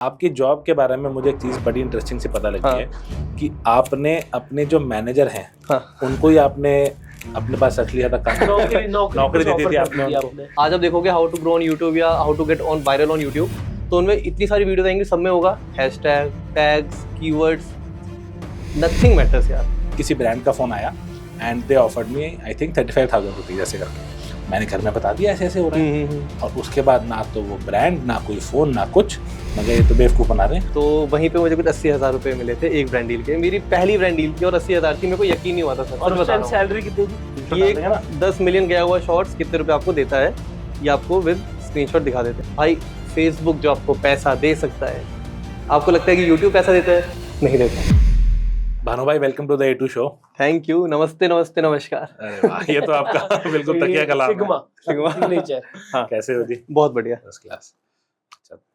आपकी जॉब के बारे में मुझे एक चीज़ बड़ी इंटरेस्टिंग से पता लगी है कि आपने अपने जो मैनेजर हैं उनको ही आपने अपने पास रख लिया था काम। नौकरी दी थी आपने उनको। आज आप देखोगे how to grow on YouTube या how to get on viral on YouTube, तो उनमें इतनी सारी वीडियोस आएंगी, सब में होगा hashtag, tags, keywords, nothing matters यार। किसी ब्रांड का फ़ोन आया and they offered me I think 35,000 rupees ऐसे करके। मैंने घर में बता दिया ऐसे ऐसे हो रहा है और उसके बाद ना तो वो ब्रांड, ना कोई फ़ोन, ना कुछ, मगर ये तो बेवकूफ़ बना रहे हैं। तो वहीं पे मुझे कुछ 80,000 रुपये मिले थे एक ब्रांड डील के। मेरी पहली ब्रांड डील थी और 80,000 थी, मेरे को यकीन नहीं हुआ था सर। और उस टाइम सैलरी कितनी थी? ये 10 मिलियन गया हुआ शॉर्ट्स कितने रुपए आपको देता है, ये आपको विद स्क्रीनशॉट दिखा देते हैं। भाई फेसबुक जो आपको पैसा दे सकता है, आपको लगता है कि यूट्यूब पैसा देता है? नहीं देता। भानु भाई, वेलकम टू द A2 शो। थैंक यू, नमस्ते नमस्ते नमस्कार। अरे वाह, ये तो आपका बिल्कुल तकिया कलाम है। सिग्नेचर। हाँ, कैसे हो जी? बहुत बढ़िया। First class.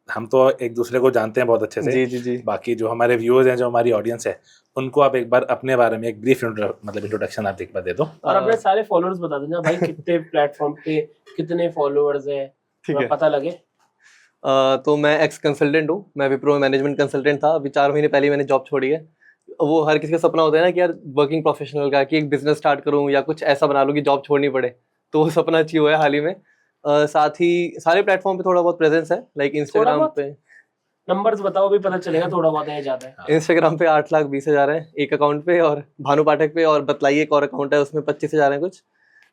हम तो एक दूसरे को जानते हैं बहुत अच्छे से। जी जी जी। बाकी जो हमारे व्यूअर्स हैं, जो हमारी ऑडियंस है, उनको आप एक बार अपने बारे में एक ब्रीफ इंट्रोडक्शन आप एक बार दे दो। और अपने सारे फॉलोअर्स बता देना भाई, कितने प्लेटफॉर्म पे कितने फॉलोअर्स हैं, ठीक है। पता लगे। तो मैं एक्स कंसल्टेंट हूँ, मैं विप्रो में मैनेजमेंट कंसल्टेंट था। अभी 4 महीने पहले मैंने जॉब छोड़ी है। वो हर किसी का सपना होता है ना कि यार वर्किंग प्रोफेशनल का, कि एक बिजनेस स्टार्ट करूँ या कुछ ऐसा बना लूँ कि जॉब छोड़नी पड़े। तो वो सपना अचीव हुआ है हाल ही में। साथ ही सारे प्लेटफॉर्म पे थोड़ा बहुत प्रेजेंस है, लाइक इंस्टाग्राम पे। नंबर्स बताओ, भी पता चलेगा थोड़ा बहुत है, ज्यादा है। इंस्टाग्राम पे 8,20,000 है एक अकाउंट पे, और भानु पाठक पे और बतलाइए एक और अकाउंट है, उसमें 25,000 है कुछ।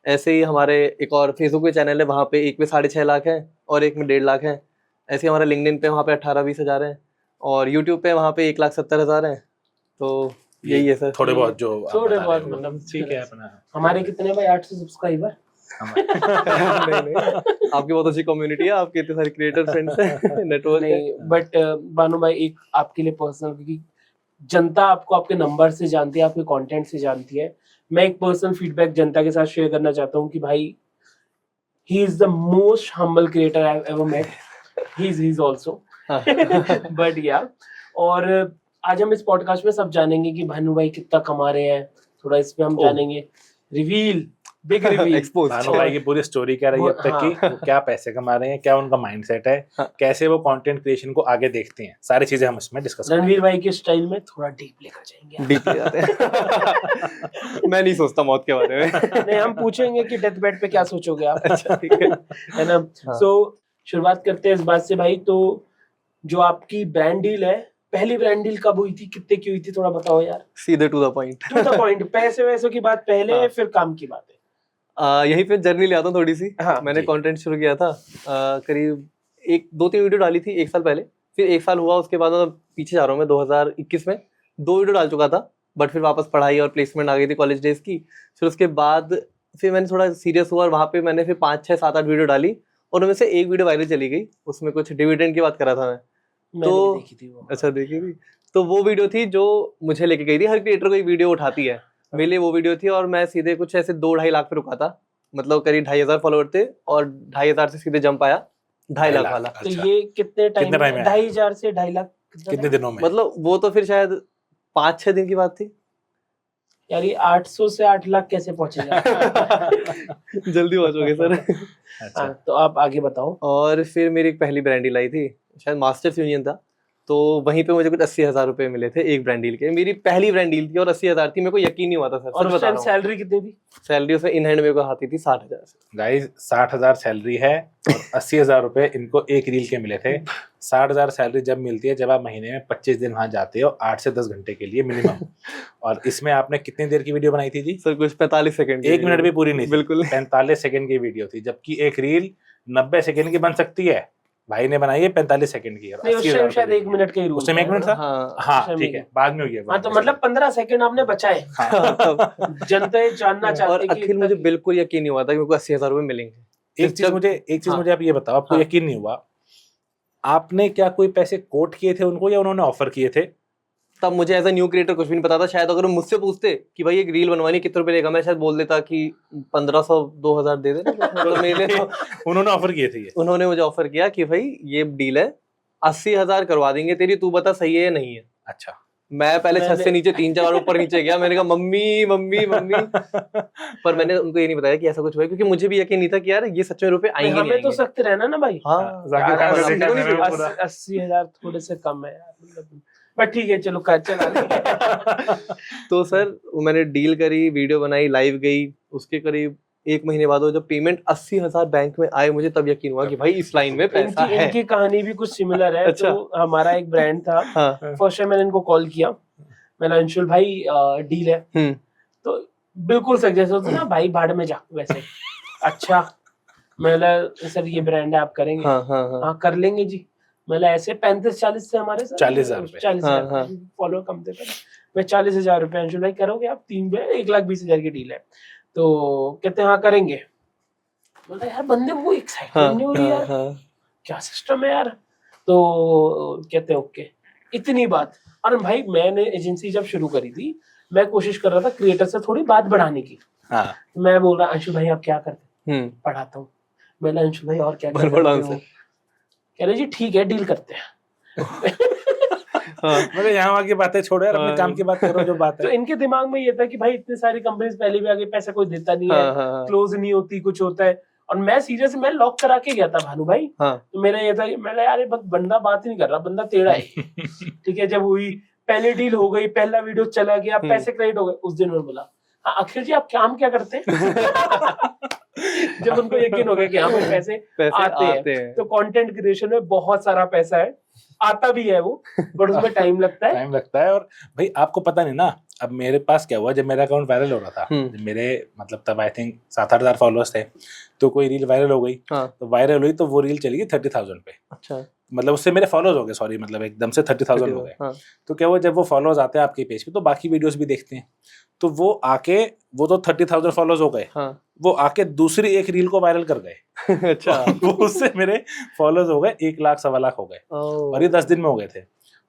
ऐसे ही हमारे एक और फेसबुक पे चैनल है, वहाँ पे एक में 6.5 लाख है और एक में 1.5 लाख है। ऐसे ही हमारा लिंक्डइन पे, वहाँ पे 18-20,000 है, और यूट्यूब पे वहाँ पे 1,70,000 है। तो यही है सर, थोड़े बहुत जो थोड़े बहुत मतलब ठीक है अपना। हमारे कितने भाई 800 सब्सक्राइबर? नहीं, आपकी बहुत अच्छी कम्युनिटी है, आपके इतने सारे क्रिएटर फ्रेंड्स हैं, नेटवर्क नहीं, बट भानु भाई एक आपके लिए पर्सनल, क्योंकि जनता आपको आपके नंबर से जानती है, आपके कंटेंट से जानती है। मैं एक पर्सनल फीडबैक जनता के साथ शेयर करना चाहता हूँ कि भाई he is the most humble creator I have ever met. He is also but yeah. और आज हम इस पॉडकास्ट में सब जानेंगे कि भानु भाई कितना कमा रहे हैं, थोड़ा इस पे हम जानेंगे। Reveal, big reveal, expose. Bhanu भाई की पूरी स्टोरी क्या रही है अब तक की, वो क्या पैसे कमा रहे हैं, क्या उनका माइंडसेट है, कैसे वो कंटेंट क्रिएशन को आगे देखते हैं, सारी चीजें हम इसमें डिस्कस करेंगे। रणवीर भाई के स्टाइल में थोड़ा डीप लेकर जाएंगे। डीप ले जाते हैं। मैं नहीं सोचता मौत के बारे में। नहीं, हम पूछेंगे कि डेथ बेड पे क्या सोचोगे आप। अच्छा ठीक है ना। सो शुरुआत करते हैं इस बात से भाई, तो जो आपकी ब्रांड डील है, पहली ब्रांड डील कब हुई थी, कितने की हुई थी, थोड़ा बताओ यार। सीधे to the point. To the point. पैसे वैसों की बात पहले, फिर काम की बात है। यहीं पे जर्नी ले आता हूँ थोड़ी सी। मैंने जी। कंटेंट शुरू किया था करीब 1-2-3 वीडियो डाली थी 1 साल पहले। फिर 1 साल हुआ, उसके बाद मैं पीछे जा रहा हूँ, मैं 2021 में 2 वीडियो डाल चुका था, बट फिर वापस पढ़ाई और प्लेसमेंट आ गई थी कॉलेज डेज की। फिर उसके बाद फिर मैंने थोड़ा सीरियस हुआ और वहाँ पे मैंने फिर 5-6-7-8 वीडियो डाली, और उनमें से एक वीडियो वायरल चली गई। उसमें कुछ डिविडेंड की बात करा था मैं, तो देखी थी वो। अच्छा देखी थी। तो वो वीडियो थी जो मुझे लेके गई थी। हर क्रिएटर को एक वीडियो उठाती है, मेरे लिए वो वीडियो थी, और मैं सीधे कुछ ऐसे 2-2.5 लाख पे रुका था। मतलब करीब 2,500 फॉलोअर थे, और 2,500 से सीधे जंप आया 2.5 लाख वाला। तो ये कितने टाइम में? 2,500 से 2.5 लाख कितने दिनों में? मतलब वो तो फिर शायद 5-6 दिन की बात थी। यार ये 800 से 8 लाख कैसे पहुंचेगा? जल्दी पहुंचोगे सर। अच्छा। तो आप आगे बताओ। और फिर मेरी एक पहली ब्रांड डील आई थी, शायद मास्टर्स यूनियन था, तो वहीं पे मुझे कुछ 80,000 रुपए मिले थे एक ब्रांड डील के। मेरी पहली ब्रांड डील थी और 80,000 थी, मेरे को यकीन नहीं हुआ था सर। और उस टाइम सैलरी कितनी थी? सैलरी उसमें इन हैंड मेरे को आती थी 60,000 से। गाइस 60,000 सैलरी है और 80,000 रुपए इनको एक रील के मिले थे। 60,000 सैलरी जब मिलती है, जब आप महीने में 25 दिन वहां जाते हो 8 से 10 घंटे के लिए मिनिमम। और इसमें आपने कितनी देर की वीडियो बनाई थी जी? सर कुछ 45 सेकंड, 1 मिनट भी पूरी नहीं थी। बिल्कुल 45 सेकंड की वीडियो थी, जबकि एक रील 90 सेकंड की बन सकती है। भाई ने बनाई है 45 सेकंड की। नहीं, उस टाइम शायद 1 मिनट का ही रूल। उस टाइम 1 मिनट था। हाँ उस ठीक है, बाद में हो गया। हाँ, तो मतलब 15 सेकंड आपने बचाए। जनता जानना चाहती और है कि अखिल मुझे बिल्कुल यकीन नहीं हुआ था कि मेरे को 80,000 रुपए मिलेंगे। एक चीज मुझे आप ये बताओ, आपको यकीन नहीं हुआ, आपने क्या कोई पैसे कोट किए थे उनको, या उन्होंने ऑफर किए थे? तब मुझे एज अ न्यू क्रिएटर कुछ भी नहीं पता था। शायद अगर मुझसे पूछते कि भाई एक रील बनवानी कितने रुपए लेगा, मैं शायद बोल देता कि 1,500-2,000 दे देना। तो मेरे लिए तो उन्होंने ऑफर किए थे ये? उन्होंने मुझे ऑफर किया कि भाई ये डील है, 80,000 करवा देंगे तेरी, तू बता सही है या नहीं है। अच्छा। मैं पहले छत मैंने- से नीचे 3-4 बार ऊपर नीचे गया, मैंने कहा मम्मी मम्मी मम्मी, पर मैंने उनको ये नहीं बताया कि ऐसा कुछ हुआ है, क्योंकि मुझे भी यकीन नहीं था कि यार ये सच में रुपए आएंगे नहीं हमें तो आएंगे। सख्त रहना ना भाई। हाँ जाकिर खान का सीन करने में पूरा 80,000 थोड़े से कम है यार, मतलब बट ठीक है चलो कर चला लेंगे। तो सर वो मैंने डील करी, वीडियो बनाई, लाइव गई, उसके करीब 1 महीने बाद वो जब पेमेंट 80,000 बैंक में आए, मुझे तब यकीन हुआ कि भाई इस लाइन में पैसा है। इनकी कहानी भी कुछ सिमिलर है। अच्छा। तो हमारा एक ब्रांड था, हाँ। फर्स्ट टाइम मैंने इनको कॉल किया, मैंने अंशुल भाई डील है, तो बिल्कुल सर जैसे होता है ना भाई भाड़ में जा वैसे। अच्छा मैंने सर ये ब्रांड है आप करेंगे? हाँ हाँ हाँ। हाँ कर लेंगे जी। मैंने ऐसे 35-40 से हमारे 40,000 रुपए। 40,000 हाँ, फॉलो कम थे पर मैं 40,000 रुपए अंशुल भाई करोगे आप 1,20,000 की डील है, तो कहते हैं हाँ करेंगे। बोला यार बंदे वो एक्साइटमेंट नहीं हो रही यार, हाँ। क्या सिस्टम है यार। तो कहते हैं ओके, इतनी बात। और भाई मैंने एजेंसी जब शुरू करी थी, मैं कोशिश कर रहा था क्रिएटर से थोड़ी बात बढ़ाने की। हाँ मैं बोल रहा अंशुल भाई आप क्या करते हैं? हम्म। पढ़ाता हूँ। मैंने अंशुल भाई और क्या बड़ा करते आंसर। हो? कह रहे जी ठीक है डील करते हैं। हाँ। मतलब यहाँ वहाँ की बातें छोड़ो यार, अपने हाँ। काम की बात करो जो बात तो है। इनके दिमाग में ये था कि भाई इतनी सारी कंपनीज पहले भी आगे पैसा कोई देता नहीं है, हाँ हाँ क्लोज नहीं होती, कुछ होता है। और मैं सीरियस मैं लॉक करा के गया था भानु भाई। हाँ। तो मेरा ये था कि मैंने यार ये बंदा बात ही नहीं कर रहा, बंदा टेढ़ा है। ठीक है, जब हुई पहली डील हो गई, पहला वीडियो चला गया, पैसे क्रेडिट हो गए, उस दिन उन्होंने बोला हाँ अखिल जी आप काम क्या करते हैं? जब उनको यकीन हो गया कि हाँ भाई पैसे आते हैं। तो कंटेंट क्रिएशन में बहुत सारा पैसा है, आता भी है वो, बट उसमें टाइम लगता है। टाइम लगता है। और भाई आपको पता नहीं ना, अब मेरे पास क्या हुआ, जब मेरा अकाउंट वायरल हो रहा था, जब मेरे मतलब तब आई थिंक 7-8 हज़ार फॉलोअर्स थे, तो कोई रील वायरल हो गई। हाँ। तो वायरल हुई तो वो रील चली गई 30,000 पे। अच्छा। मतलब उससे मेरे फॉलोअर्स हो गए, सॉरी मतलब एकदम से 30,000 हो गए। हाँ। तो क्या हुआ, जब वो फॉलोअर्स आते हैं आपके पेज पे तो बाकी वीडियोस भी देखते हैं, तो वो आके वो तो 30,000 फॉलोअर्स हो गए, हाँ। वो आके दूसरी एक रील को वायरल कर गए। अच्छा। वो उससे मेरे फॉलोअर्स हो गए 1 लाख 1.25 लाख हो गए, और ये 10 दिन में हो गए थे।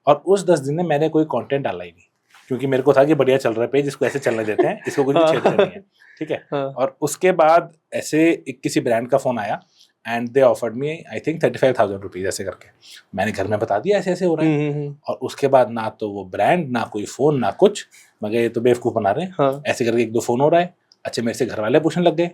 और उस 10 दिन में मैंने कोई कंटेंट डाला ही नहीं, क्योंकि मेरे को था कि बढ़िया चल रहा है पेज, इसको ऐसे चलने देते हैं, इसको कुछ भी छेड़ते नहीं है, ठीक है। हाँ। और उसके बाद ऐसे किसी ब्रांड का फोन आया and they offered me I think 35,000 rupees ऐसे करके। मैंने घर में बता दिया ऐसे ऐसे हो रहा है, और उसके बाद ना तो वो ब्रांड, ना कोई फोन, ना कुछ, मगर ये तो बेवकूफ बना रहे हैं। हाँ। ऐसे करके 1-2 फोन हो रहा है। अच्छा मेरे से घर वाले पूछने लग गए,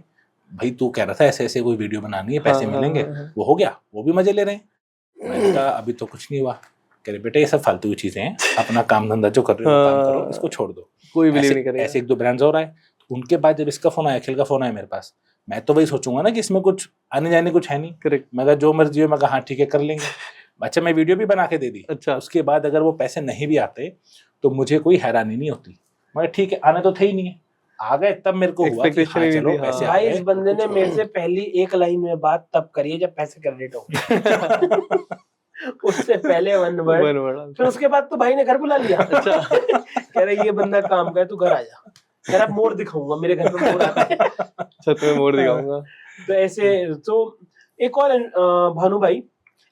भाई तू कह रहा था ऐसे ऐसे कोई वीडियो बनानी है, पैसे मिलेंगे, वो हो गया, वो भी मजे ले रहे हैं। मैंने कहा अभी तो कुछ नहीं हुआ। कह रहे बेटा ये सब फालतू की चीजें हैं, अपना काम धंधा जो कर रहे हो काम करो, इसको छोड़ दो। कोई बिलीव नहीं करेगा। ऐसे 1-2 ब्रांड्स और आए। उनके बाद जब इसका फोन आया, अखिल का फोन आया मेरे पास, मैं तो वही सोचूंगा ना कि इसमें कुछ आने जाने कुछ है नहीं। करेक्ट। मगर जो मर्जी हो, मैं कहा हाँ ठीक है कर लेंगे। अच्छा मैं वीडियो भी बना के दे दी। अच्छा। उसके बाद अगर वो पैसे नहीं भी आते तो मुझे कोई हैरानी नहीं होती, मगर ठीक है आने तो थे ही नहीं है, आ गए तब मेरे को हुआ कि हाँ चलो पैसे आ भाई गए। इस बंदे ने मेरे से पहली एक लाइन में बात तब करी है जब पैसे क्रेडिट हो गए। उससे पहले वन वर्ड, फिर उसके बाद तो भाई ने घर बुला लिया। अच्छा। कह रहे ये बंदा काम का है, तू घर आ जा। कह रहा मोड़ दिखाऊंगा, मेरे घर पे मोड़ आता है। छत में मोड़ दिखाऊंगा। तो ऐसे तो एक और भानु भाई,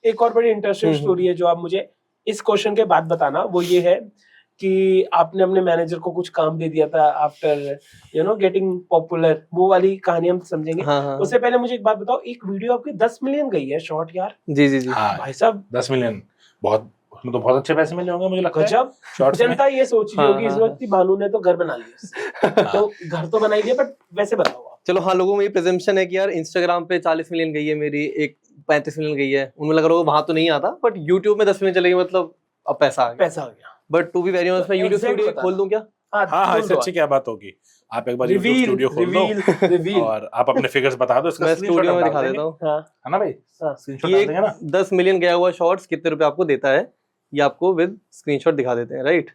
एक और बड़ी इंटरेस्टिंग स्टोरी है जो आप मुझे इस क्वेश्चन के बाद बताना, वो ये है कि आपने अपने मैनेजर को कुछ काम दे दिया था आफ्टर गेटिंग पॉपुलर, वो वाली कहानी हम समझेंगे। हाँ। उससे पहले मुझे एक बात बताओ, एक वीडियो आपकी 10 मिलियन गई है शॉर्ट यार। जी जी जी। हाँ भाई साहब 10 मिलियन, बहुत, उसमें तो बहुत अच्छे पैसे मिले होंगे मुझे लगता है। गजब। शॉर्ट्स में जनता ये सोच रही होगी इस हाँ, वक्त कि भानु ने तो घर बना लिया। तो घर तो बना ही लिया, बट वैसे बताओ आप। चलो हाँ, लोगों में ये प्रेजम्पशन है कि यार इंस्टाग्राम पे 40 मिलियन गई है मेरी, एक 35 मिलियन गई है, उनमें लग रहा होगा वहां तो नहीं आता, बट यूट्यूब में 10 मिलियन चलेगी, मतलब अब पैसा आ गया। पैसा आ गया। But to be very honest, मैं यूट्यूब Exact स्टूडियो बता खोल दूं क्या? हाँ इससे अच्छी क्या बात होगी, आप एक बार YouTube स्टूडियो खोल दो रिवील। और आप अपने फिगर्स बता दो, इसका मैं स्क्रीनशॉट स्टूडियो में डाल दिखा देंगे, देता हूँ। हाँ है ना भाई, हाँ। स्क्रीनशॉट ये डाल देंगे ना। 10 मिलियन गया हुआ शॉर्ट्स कितने रुपए आपको देता है, ये आपको विद स्क्रीनशॉट दिखा देते हैं, राइट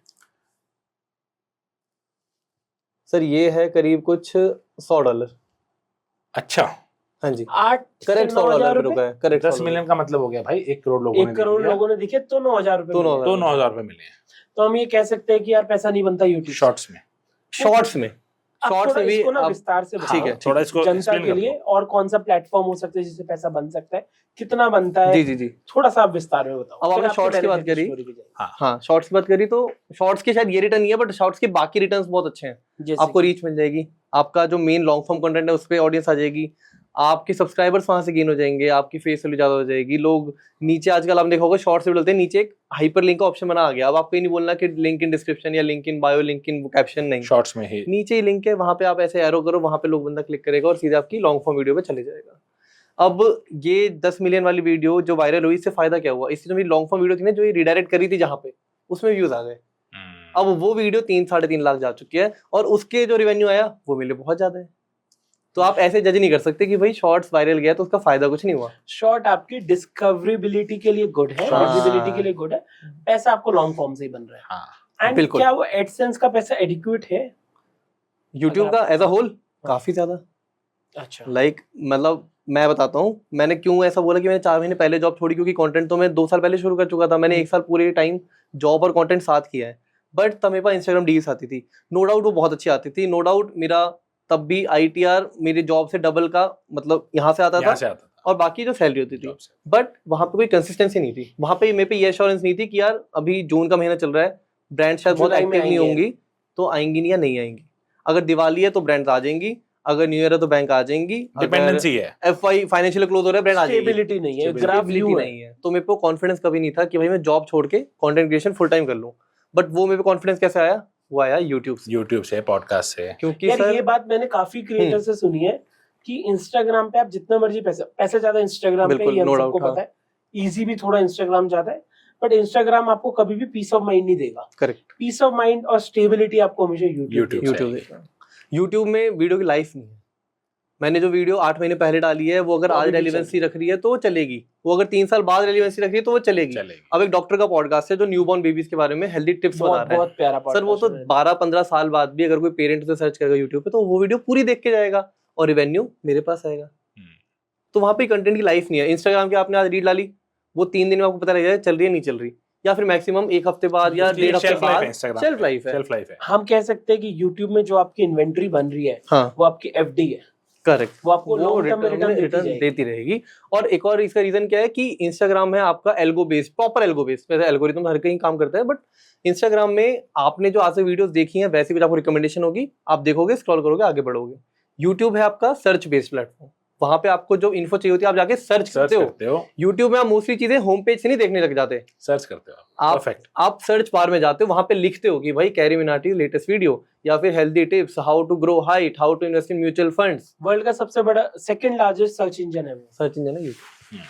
सर? ये है करीब कुछ $100। अच्छा हाँ जी, 8 करेक्ट $100 पे रुका है, करेक्ट। 10 मिलियन का मतलब हो गया भाई 1 करोड़ लोगों ने 1 करोड़ देख लिया, लोगों ने दिखे तो 9,000 रुपए तो मिले। 9,000 तो 9,000 रुपए मिले हैं तो हम ये कह सकते हैं कि यार पैसा नहीं बनता यूट्यूब शॉर्ट्स में। शॉर्ट्स में। अब शॉर्ट्स थोड़ा में भी इसको ना आप- विस्तार से ठीक है, बताओ थोड़ा इसको जनता explain के कर लिए, दो। और कौन सा प्लेटफॉर्म हो सकता है जिससे पैसा बन सकता है, कितना बनता है, जी जी जी। थोड़ा सा आप विस्तार में बताओ। अब फिर आपने आपको शॉर्ट्स की बात benefit करी। story की जाएगी। हाँ, शॉर्ट्स की बात करी तो शॉर्ट्स के शायद ये रिटर्न नहीं है, बट शॉर्ट्स के बाकी रिटर्न्स बहुत अच्छे हैं। जैसे आपको कि- रीच मिल जाएगी, आपका जो मेन लॉन्ग फॉर्म कंटेंट है उस पे ऑडियंस आ जाएगी, आपके सब्सक्राइबर्स वहां से गेन हो जाएंगे, आपकी फेस वैल्यू ज्यादा हो जाएगी। लोग नीचे आजकल आप देखा होगा शॉर्ट्स वीडियो डलते हैं, नीचे एक हाइपर लिंक का ऑप्शन बना आ गया। अब आपको ये नहीं बोलना कि लिंक इन डिस्क्रिप्शन या link in bio, link in caption, नहीं, शॉर्ट्स में ही नीचे ही लिंक है, वहां पे आप ऐसे एरो करो, वहां पे लोग बंदा क्लिक करेगा और सीधे आपकी लॉन्ग फॉर्म वीडियो पे चले जाएगा। अब ये 10 मिलियन वाली वीडियो जो वायरल हुई, इससे फायदा क्या हुआ? इससे जो मेरी लॉन्ग फॉर्म वीडियो थी ना, जो ये रिडायरेक्ट करी थी जहाँ पे, उसमें व्यूज आ गए। अब वो वीडियो 3-3.5 लाख जा चुकी है और उसके जो रेवेन्यू आया वो मेरे लिए बहुत ज्यादा है। तो आप ऐसे जज नहीं कर सकते कि भाई शॉर्ट्स वायरल गया तो उसका फायदा कुछ नहीं हुआ। शॉर्ट आपकी डिस्कवरेबिलिटी के लिए गुड है, हाँ। विजिबिलिटी के लिए गुड है, पैसा आपको लॉन्ग फॉर्म से ही बन रहा है। हाँ एंड बिल्कुल। क्या वो एडसेंस का पैसा एडिक्वेट है? यूट्यूब का एज अ होल काफी ज्यादा, अच्छा, लाइक मतलब मैं बताता हूँ मैंने क्यों ऐसा बोला कि मैंने 4 महीने पहले जॉब छोड़ी, क्योंकि कंटेंट तो मैं 2 साल पहले शुरू कर चुका था। मैंने 1 साल पूरे टाइम जॉब और कंटेंट साथ किया है, बट तब मेरे पास इंस्टाग्राम डील्स आती थी, नो डाउट वो बहुत अच्छी आती थी, नो डाउट मेरा तब भी ITR मेरी जॉब से डबल का, मतलब यहाँ से आता यहाँ था से आता था और बाकी जो सैलरी होती थी, जॉब से। बट वहाँ पे कोई कंसिस्टेंसी नहीं थी। वहाँ पे मेरे पे ये एश्योरेंस नहीं थी कि यार अभी जून का महीना चल रहा है, ब्रांड शायद बहुत जुलाई में एक्टिव नहीं आएंगे। होंगी, तो आएंगी नहीं या नहीं आएंगी। अगर दिवाली है तो ब्रांड्स आ जाएंगी, अगर न्यू ईयर है तो बैंक आ जाएंगी, डिपेंडेंसी है। FY फाइनेंशियल क्लोज हो रहा है ब्रांड आ जाएगी। स्टेबिलिटी नहीं है, Stability ग्राफ Stability व्यू है। नहीं है। तो मेरे को कॉन्फिडेंस कभी नहीं था कि भाई मैं जॉब छोड़ के कंटेंट क्रिएशन फुल टाइम कर लूं, बट वो मेरे को कॉन्फिडेंस कैसे आया? वो आया यूट्यूब से। यूट्यूब से, पॉडकास्ट से। क्योंकि यार सर ये बात मैंने काफी क्रिएटर से सुनी है कि इंस्टाग्राम पे आप जितना मर्जी पैसा ज्यादा इंस्टाग्राम पे, बिल्कुल, ये हम no सबको doubt, पता है। इजी भी थोड़ा इंस्टाग्राम ज्यादा है, बट इंस्टाग्राम आपको कभी भी पीस ऑफ माइंड नहीं देगा। करेक्ट, पीस ऑफ माइंड और स्टेबिलिटी आपको हमेशा यूट्यूब YouTube देगा। यूट्यूब में वीडियो की लाइफ नहीं है। मैंने जो वीडियो 8 महीने पहले डाली है वो अगर वो आज अभी भी रेलिवेंसी रख रही है तो वो चलेगी, वो अगर 3 साल बाद रेलिवेंसी रख रही है तो वो चलेगी। चलेगी। अब एक डॉक्टर का पॉडकास्ट है जो न्यूबॉर्न बेबीज के बारे में हेल्दी टिप्स बता बहुत रहा है, बहुत प्यारा सर वो तो podcast है। 12-15 साल बाद भी अगर कोई पेरेंट उसे सर्च करेगा यूट्यूब पे तो वो वीडियो पूरी देख के जाएगा और रेवेन्यू मेरे पास आएगा। तो वहां पे कंटेंट की लाइफ नहीं है। इंस्टाग्राम की आपने आज रील डाली, वो 3 दिन में आपको पता लग जाएगा चल रही है नहीं चल रही, या फिर मैक्सिमम 1 हफ्ते बाद या 1.5 हफ्ते बाद शेल्फ लाइफ है। शेल्फ लाइफ है। हम कह सकते हैं कि यूट्यूब में जो आपकी इन्वेंट्री बन रही है हाँ वो आपकी FD है, करेक्ट, वो आपको वो लॉन्ग टर्म में रिटर्न रिटर्न देती रहेगी। और एक और इसका रीजन क्या है कि इंस्टाग्राम है आपका algo based, proper algo based. वैसे एल्गोरिथम हर कहीं काम करता है, बट इंस्टाग्राम में आपने जो आज से वीडियोस देखी हैं वैसी कुछ आपको रिकमेंडेशन होगी, आप देखोगे, स्क्रॉल करोगे, आगे बढ़ोगे। यूट्यूब है आपका सर्च बेस्ड प्लेटफॉर्म, वहां पे आपको जो इन्फो चाहिए होती है आप जाके सर्च करते हो। यूट्यूब में आप मोस्टली चीजें होम पेज से नहीं देखने लग जाते, सर्च करते हो आप परफेक्ट। आप सर्च बार में जाते हो, वहां पे लिखते हो कि भाई कैरी मिनाटी लेटेस्ट वीडियो, या फिर healthy tips, how to grow height, how to invest in mutual funds. World का सबसे बड़ा सेकंड लार्जेस्ट सर्च इंजन है वो। सर्च इंजन है यूट्यूब।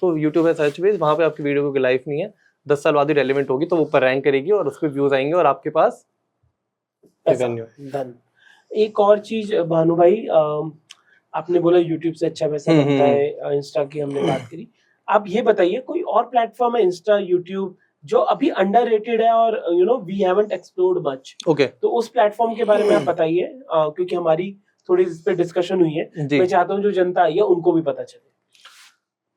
तो यूट्यूब है सर्च बेस, वहां पे आपकी वीडियो की लाइफ नहीं है, 10 साल बाद ही रेलेवेंट होगी तो वो ऊपर रैंक करेगी और उस पर व्यूज आएंगे और आपके पास रेवेन्यू। धन। एक और चीज भानु भाई, आपने बोला यूट्यूब से अच्छा पैसा बनता है, इंस्टा की हमने बात करी, आप ये बताइए कोई और प्लेटफॉर्म है इंस्टा यूट्यूब जो अभी अंडररेटेड है और you know we haven't explored much, okay तो उस प्लेटफॉर्म के बारे में आप बताइए, क्योंकि हमारी थोड़ी इस पे डिस्कशन हुई है, जी मैं चाहता हूँ जो जनता आई है उनको भी पता चले।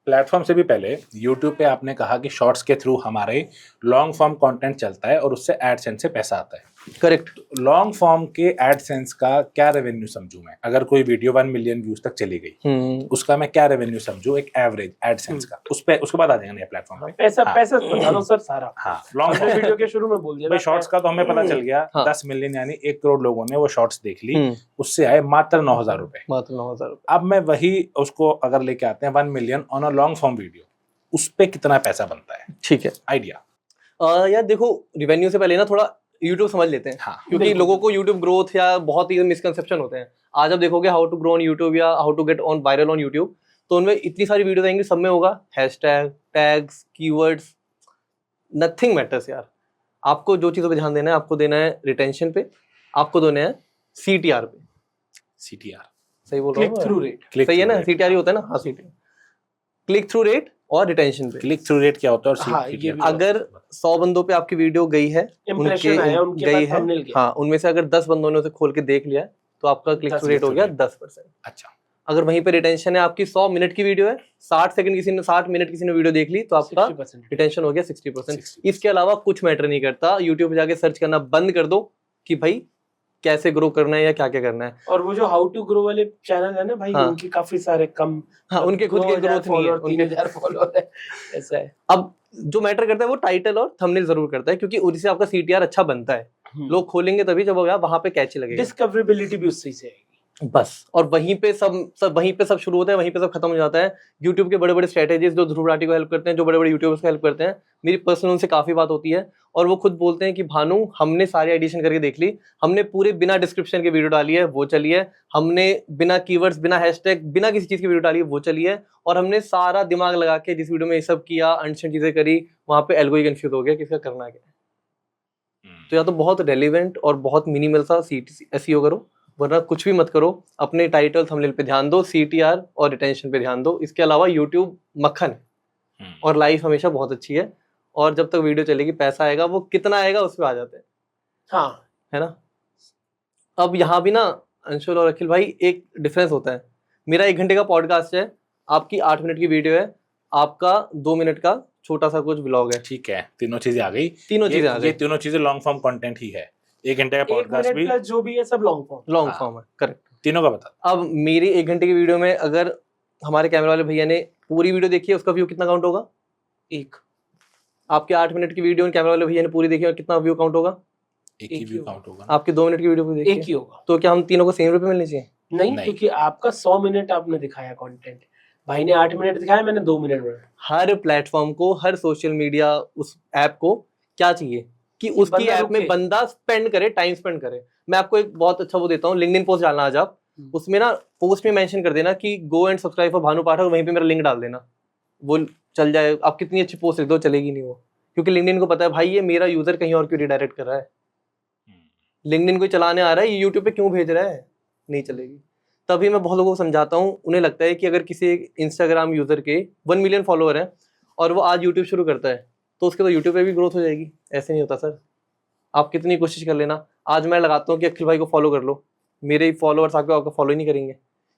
प्लेटफॉर्म से भी पहले यूट्यूब पे आपने कहा कि शॉर्ट्स के थ्रू हमारे लॉन्ग फॉर्म कंटेंट चलता है और उससे एडसेंस से पैसा आता है। करेक्ट। लॉन्ग फॉर्म के एडसेंस का क्या रेवेन्यू समझूं मैं? अगर कोई वीडियो 1 मिलियन व्यूज तक चली गई, उसका मैं क्या रेवेन्यू समझूं एक एवरेज एडसेंस का? उस पे उसके बाद आ जाएंगे नए प्लेटफॉर्म पे। पैसा हाँ। पैसा बता दो सर सारा। हाँ, लॉन्ग हमने वीडियो के शुरू में बोल दिया भाई था, शॉर्ट्स का तो हमें पता चल गया। हाँ। 10 मिलियन यानी 1 करोड़ लोगों ने वो शॉर्ट्स देख ली, उससे आए मात्र 9,000 रुपए। मात्र 9,000 रुपए। अब मैं वही उसको अगर लेके आते हैं 1 million on a long form video, उस पे कितना पैसा बनता है? ठीक है आइडिया। यार देखो, रिवेन्यू से पहले ना थोड़ा यूट्यूब समझ लेते हैं, हाँ, क्योंकि बिल्कुल। लोगों को यूट्यूब ग्रोथ या बहुत ही मिसकंसेप्शन होते हैं। आज आप देखोगे how to grow on YouTube या how to get on viral on YouTube, तो उनमें इतनी सारी वीडियोस आएंगी, सब में होगा hashtag, tags, keywords, nothing matters यार। आपको जो चीज़ों पे ध्यान देना है, आपको देना है रिटेंशन पे, आपको देना है CTR पे। CTR, सही बोल रहा क्लिक हूँ थ्रू मैं? रेट। सही है ना? CTR ही होता है ना? हाँ, CTR, क्लिक थ्रू रेट और रिटेंशन पे। क्लिक थ्रू रेट क्या होता है? और हाँ, CTR ये भी अगर 100 बंदों पे आपकी वीडियो गई है, इंप्रेशन आया उनके गई बाद है, थंबनेल गया। हाँ, उनमें से अगर 10 बंदों ने उसे खोल के देख लिया तो आपका क्लिक थ्रू रेट हो गया 10%। अच्छा, अगर वहीं पे रिटेंशन है, आपकी 100 मिनट की वीडियो है, 60 मिनट किसी ने वीडियो देख ली तो आपका 60%। रिटेंशन हो गया 60%। इसके अलावा कुछ मैटर नहीं करता। यूट्यूब पे जाके सर्च करना बंद कर दो कि भाई कैसे ग्रो करना है या क्या क्या करना है। और वो जो हाउ टू ग्रो वाले चैनल है ना भाई, हाँ। उनकी काफी सारे कम, हाँ, उनके खुद के ग्रोथ नहीं है, उनके 3,000 फॉलोअर है, ऐसा है। अब जो मैटर करता है वो टाइटल और थंबनेल जरूर करता है, क्योंकि उससे आपका CTR अच्छा बनता है। लोग खोलेंगे तभी जब वहां पे कैच लगेगा। डिस्कवरेबिलिटी भी उससे से आएगी। बस। और वहीं पे सब शुरू होता है, वहीं पे सब खत्म हो जाता है। यूट्यूब के बड़े बड़े स्ट्रेटेजीज जो ध्रुव राठी को हेल्प करते हैं, जो बड़े बड़े यूट्यूबर्स को हेल्प करते हैं, मेरी पर्सनल उनसे काफी बात होती है और वो खुद बोलते हैं कि भानु हमने सारी एडिशन करके देख ली, हमने पूरे बिना डिस्क्रिप्शन के वीडियो डाली है वो चली है, हमने बिना कीवर्ड्स बिना हैशटैग बिना किसी चीज की वीडियो डाली है वो चली है, और हमने सारा दिमाग लगा के जिस वीडियो में ये सब किया अनशन चीजें करी वहां पे एल्गो ही कंफ्यूज हो गया किसका करना क्या है। तो या तो बहुत रेलिवेंट और बहुत मिनिमल सा एसईओ करो, वरना कुछ भी मत करो। अपने टाइटल थंबनेल पे ध्यान दो, सीटीआर और रिटेंशन पे ध्यान दो। इसके अलावा यूट्यूब मक्खन है और लाइफ हमेशा बहुत अच्छी है, और जब तक वीडियो चलेगी पैसा आएगा, वो कितना आएगा उस पर आ जाते हैं। हाँ है ना। अब यहाँ भी ना अंशुल और अखिल भाई एक डिफरेंस होता है। मेरा 1 घंटे का पॉडकास्ट है, आपकी 8 मिनट की वीडियो है, आपका 2 मिनट का छोटा सा कुछ ब्लॉग है। ठीक है, तीनों चीजें आ गई, तीनों चीजें आ ये गई। तीनों चीजें लॉन्ग फॉर्म कंटेंट ही है। 1 घंटे का 1 पॉडकास्ट मिनट भी प्लस जो भी है सब लॉन्ग फॉर्म लॉन्ग हाँ। फॉर्म है, करेक्ट। तीनों का बता। अब मेरी 1 घंटे की वीडियो में अगर हमारे कैमरे वाले भैया ने पूरी वीडियो देखी है, उसका व्यू कितना काउंट होगा? 1। आपके 8 मिनट की वीडियो कैमरा वाले भैया ने पूरी देखी है, कितना व्यू काउंट होगा? एक ही एक ही व्यू होगा। काउंट होगा ना। आपकी 2 मिनट की वीडियो देखी एक ही होगा। तो क्या हम तीनों को सेम रुपए मिलने चाहिए? नहीं, नहीं। क्योंकि आपका 100 मिनट आपने दिखाया कंटेंट, भाई ने 8 मिनट दिखाया, मैंने 2 मिनट में। हर प्लेटफॉर्म को, हर सोशल मीडिया उस ऐप को क्या चाहिए कि उसकी बंदा ऐप में रुके। बंदा स्पेंड करे, टाइम स्पेंड करे। मैं आपको एक बहुत अच्छा वो देता हूँ, लिंक्डइन पोस्ट डालना आज आप, उसमें ना पोस्ट में मेंशन कर देना कि go and subscribe for Bhanu Pathak, वहीं पे मेरा लिंक डाल देना, वो चल जाए। आप कितनी अच्छी पोस्ट लिख दो, चलेगी नहीं वो, क्योंकि लिंक्डइन को पता है भाई ये मेरा यूजर कहीं और क्यों रिडायरेक्ट कर रहा है, लिंक्डइन को चलाने आ रहा है, ये यूट्यूब पे क्यों भेज रहा है, नहीं चलेगी। तभी मैं बहुत लोगों को समझाता हूँ, उन्हें लगता है कि अगर किसी इंस्टाग्राम यूजर के 1 मिलियन फॉलोअर हैं और वो आज यूट्यूब शुरू करता है तो उसके तो यूट्यूब पे भी ग्रोथ हो जाएगी। ऐसे नहीं होता सर, आप कितनी कोशिश कर लेना। आज मैं लगाता हूँ कि अखिल भाई को फॉलो कर लो, मेरे फॉलोअर्स आपको फॉलो ही नहीं करेंगे।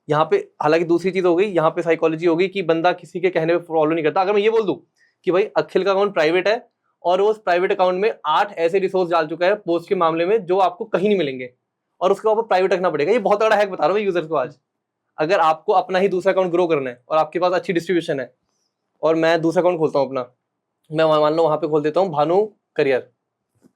यहाँ पे हालांकि दूसरी चीज हो गई, यहाँ पे साइकोलॉजी हो गई कि बंदा किसी के कहने पे फॉलो नहीं करता। अगर मैं ये बोल दूं कि भाई अखिल का अकाउंट प्राइवेट है और वो उस प्राइवेट अकाउंट में 8 ऐसे रिसोर्स डाल चुका है पोस्ट के मामले में जो आपको कहीं नहीं मिलेंगे, और उसके ऊपर प्राइवेट रखना पड़ेगा। ये बहुत बड़ा हैक बता रहा हूँ मैं यूजर को आज। अगर आपको अपना ही दूसरा अकाउंट ग्रो करना है और आपके पास अच्छी डिस्ट्रीब्यूशन है, और मैं दूसरा अकाउंट खोलता हूँ अपना, मैं मान लो वहां पे खोल देता हूँ भानु करियर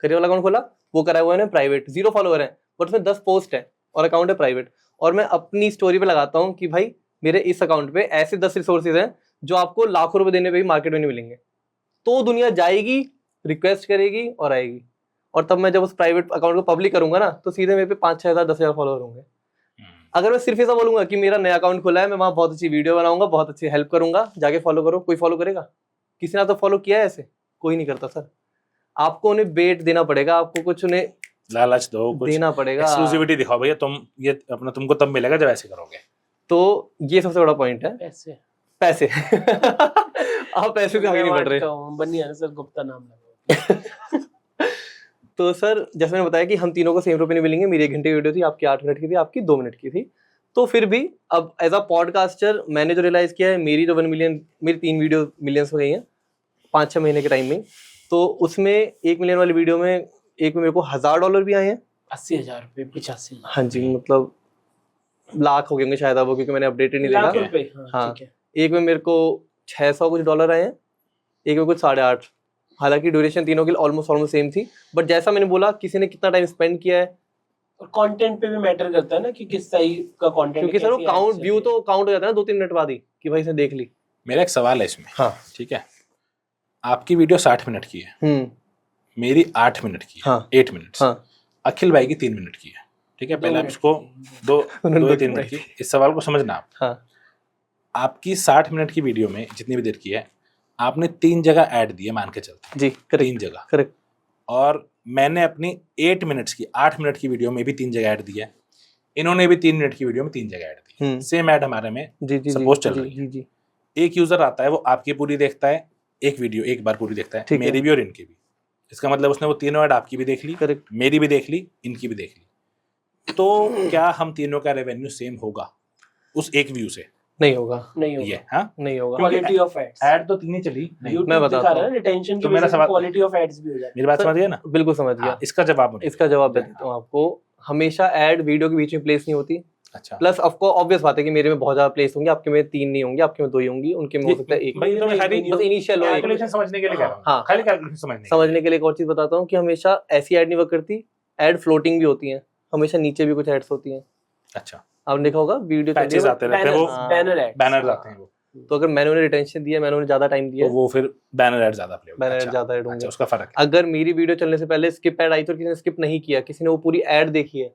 वाला अकाउंट खोला, वो करा हुआ है प्राइवेट, 0 फॉलोअर है, बट उसमें 10 पोस्ट है और अकाउंट है प्राइवेट, और मैं अपनी स्टोरी पे लगाता हूँ कि भाई मेरे इस अकाउंट पे ऐसे 10 रिसोर्सेज हैं जो आपको लाखों रुपए देने पे भी मार्केट में नहीं मिलेंगे। तो दुनिया जाएगी, रिक्वेस्ट करेगी और आएगी। और तब मैं जब उस प्राइवेट अकाउंट को पब्लिक करूंगा ना, तो सीधे मेरे पे 5-6 हज़ार 10 हज़ार फॉलोअर होंगे। अगर मैं सिर्फ ऐसा बोलूंगा कि मेरा नया अकाउंट खुला है, मैं वहां बहुत अच्छी वीडियो बनाऊंगा, बहुत अच्छी हेल्प करूंगा, जाके फॉलो करो, कोई फॉलो करेगा? किसी ने तो फॉलो किया है ऐसे? कोई नहीं करता सर। आपको उन्हें बेट देना पड़ेगा, आपको कुछ उन्हें लालच दो, कुछ देना पड़ेगा, एक्सक्लूसिविटी दिखाओ भैया, तुम ये अपना तुमको तब मिलेगा जब ऐसे करोगे। तो ये सबसे बड़ा पॉइंट है, पैसे। पैसे। आप पैसे से आगे नहीं बढ़ रहे। बनिया सर गुप्ता नाम लगा। तो सर जैसे मैंने बताया कि हम तीनों को सेम रुपए नहीं मिलेंगे। मेरी 1 घंटे की वीडियो थी, आपकी 8 मिनट की थी, आपकी 2 मिनट की थी। तो फिर भी अब एज अ पॉडकास्टर मैंने जो रियलाइज किया है, मेरी जो 1 मिलियन, मेरी 3 वीडियो मिलियंस हो गई हैं 5-6 महीने के टाइम में। तो उसमें 1 मिलियन वाली वीडियो में एक में मेरे को $1000 भी आए हैं। 80,000 रुपए, 85,000। हाँ जी, मतलब लाख हो गए होंगे शायद अब वो, क्योंकि मैंने अपडेटेड नहीं लाख देखा। रुपए, हाँ। ठीक है। एक में मेरे को 600 कुछ डॉलर आए हैं, एक में कुछ 8.5। हालांकि ड्यूरेशन तीनों की ऑलमोस्ट सेम थी, बट जैसा मैंने बोला किसी ने कितना टाइम स्पेंड किया है, और कंटेंट पे भी मैटर करता है ना कि किस टाइप का कंटेंट, क्योंकि सर वो काउंट व्यू तो काउंट हो जाता है ना 2-3 मिनट बाद ही कि भाई इसने देख ली। मेरा एक सवाल है इसमें। हाँ। ठीक है, आपकी वीडियो 60 मिनट की है, मेरी 8 मिनट की है। हाँ। 8 मिनट। हाँ। अखिल भाई की 3 मिनट की है। ठीक है, पहले आप इसको 2-3 मिनट की, इस सवाल को समझना आप। हाँ। आपकी 60 मिनट की वीडियो में जितनी भी देर की है, आपने 3 जगह ऐड दिए, मान के चलते जी, 3 जगह। करेक्ट। और मैंने अपनी 8 मिनट्स की 8 मिनट की वीडियो में भी 3 जगह ऐड दिया, इन्होंने भी 3 मिनट की वीडियो में 3 जगह ऐड दी। सेम ऐड हमारे में सपोज चल रही है। एक यूजर आता है, वो आपकी पूरी देखता है, एक वीडियो एक बार पूरी देखता है, मेरी भी और इनकी भी। इसका मतलब उसने वो तीनों ऐड आपकी भी देख ली, मेरी भी देख ली, इनकी भी देख ली। तो क्या हम तीनों का रेवेन्यू सेम होगा उस एक व्यू से? नहीं होगा, नहीं होगा। ये हाँ नहीं होगा। क्वालिटी ऑफ एड्स, ऐड तो 3 ही चली। मैं बताता हूं, रिटेंशन तो मेरा सवाल, क्वालिटी ऑफ एड्स भी हो जाती है। मेरी बात समझ गए ना? बिल्कुल समझ गया। इसका जवाब इसका जवाब देता हूँ आपको। हमेशा ऐड वीडियो के बीच में प्लेस नहीं होती। अच्छा। प्लस आपको ऑब्वियस बात है कि मेरे में बहुत ज्यादा प्लेस होंगे, आपके में 3 नहीं होंगे, आपके में 2 ही होंगी, उनके में हो सकता है 1। भाई तो मैं खाली बस इनिशियल कैलकुलेशन समझने के लिए कह रहा हूं। हाँ, खाली कैलकुलेशन समझने के लिए एक और चीज बताता हूँ कि हमेशा ऐसी ऐड नहीं वर्क करती, ऐड फ्लोटिंग भी होती है, हमेशा नीचे भी कुछ एड्स होती हैं। अच्छा। आपने देखा होगा वीडियो पैचेस आते रहते हैं, वो बैनर एड, बैनर आते हैं वो, तो अगर मैंने उन्हें रिटेंशन दिया, मैंने उन्हें ज्यादा टाइम दिया, तो वो फिर बैनर एड ज्यादा प्ले होगा। बैनर अच्छा, ज्यादा ऐड होंगे। अच्छा, उसका फर्क है। अगर मेरी वीडियो चलने से पहले स्किप ऐड आई तो किसी ने स्किप नहीं किया, किसी ने वो पूरी ऐड देखी है,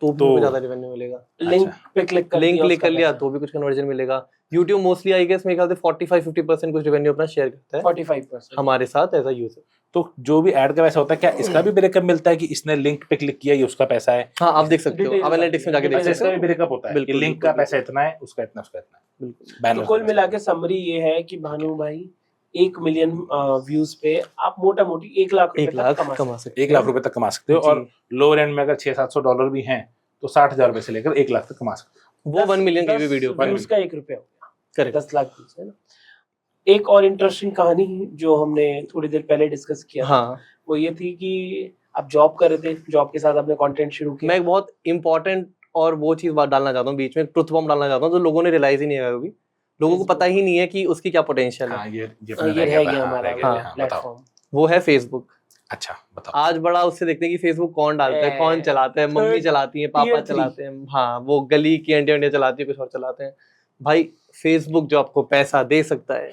तो भी तो मुझे ज्यादा रेवेन्यू मिलेगा। लिंक पे क्लिक कर लिंक दिया, क्लिक उसका कर लिया पैसा। तो भी कुछ कन्वर्जन मिलेगा। YouTube मोस्टली आई गेस मेरे ख्याल से 45-50% कुछ रेवेन्यू अपना शेयर करता है 45%। हमारे साथ एज अ यूजर। तो जो भी ऐड का पैसा होता है, क्या इसका भी ब्रेकअप मिलता है कि इसने लिंक पे क्लिक किया, ये उसका पैसा है? हाँ, आप देख सकते हो, Details आप एनालिटिक्स में जाके देख अच्छा, सकते इसका भी हो। ब्रेकअप होता है कि बिल्कुल, लिंक का बिल्कुल, पैसा इतना है, उसका इतना, उसका इतना। बिल्कुल। तो बैनर कुल मिला के समरी ये है कि भानु भाई 1 मिलियन व्यूज पे आप मोटा मोटी 1 लाख रुपए 1 लाख तक कमा सकते 1 लाख रुपए तक कमा सकते हो, जी। और लोअर एंड में अगर 600-700 डॉलर भी हैं तो 60,000 रुपए से लेकर 1 लाख तक कमा सकते हो। वो 1 मिलियन की भी वीडियो पर व्यूज का 1 रुपया हो गया, करेक्ट। 10 लाख व्यूज है ना। एक और इंटरेस्टिंग कहानी जो हमने थोड़ी देर पहले डिस्कस किया था, हाँ, वो ये थी कि आप जॉब कर रहे थे, जॉब के साथ आपने कंटेंट शुरू किया। मैं एक बहुत इंपॉर्टेंट और वो चीज बात डालना चाहता हूँ बीच में, ट्रुथ बॉम्ब डालना चाहता हूँ, जो लोगों ने रियलाइज ही नहीं किया अभी। लोगों को पता ही नहीं है कि उसकी क्या पोटेंशियल है। हाँ, ये ये अपना रह था, गया हाँ, हमारा रह गया, हाँ, बताओ। प्लेटफॉर्म। वो है फेसबुक। अच्छा, बताओ। आज बड़ा उससे देखते हैं कि फेसबुक कौन डालता है, कौन चलाता है, मम्मी Third चलाती है, पापा tier 3 चलाते हैं, हाँ वो गली की आंटियां चलाती है, कुछ और चलाते हैं। भाई फेसबुक जो आपको पैसा दे सकता है,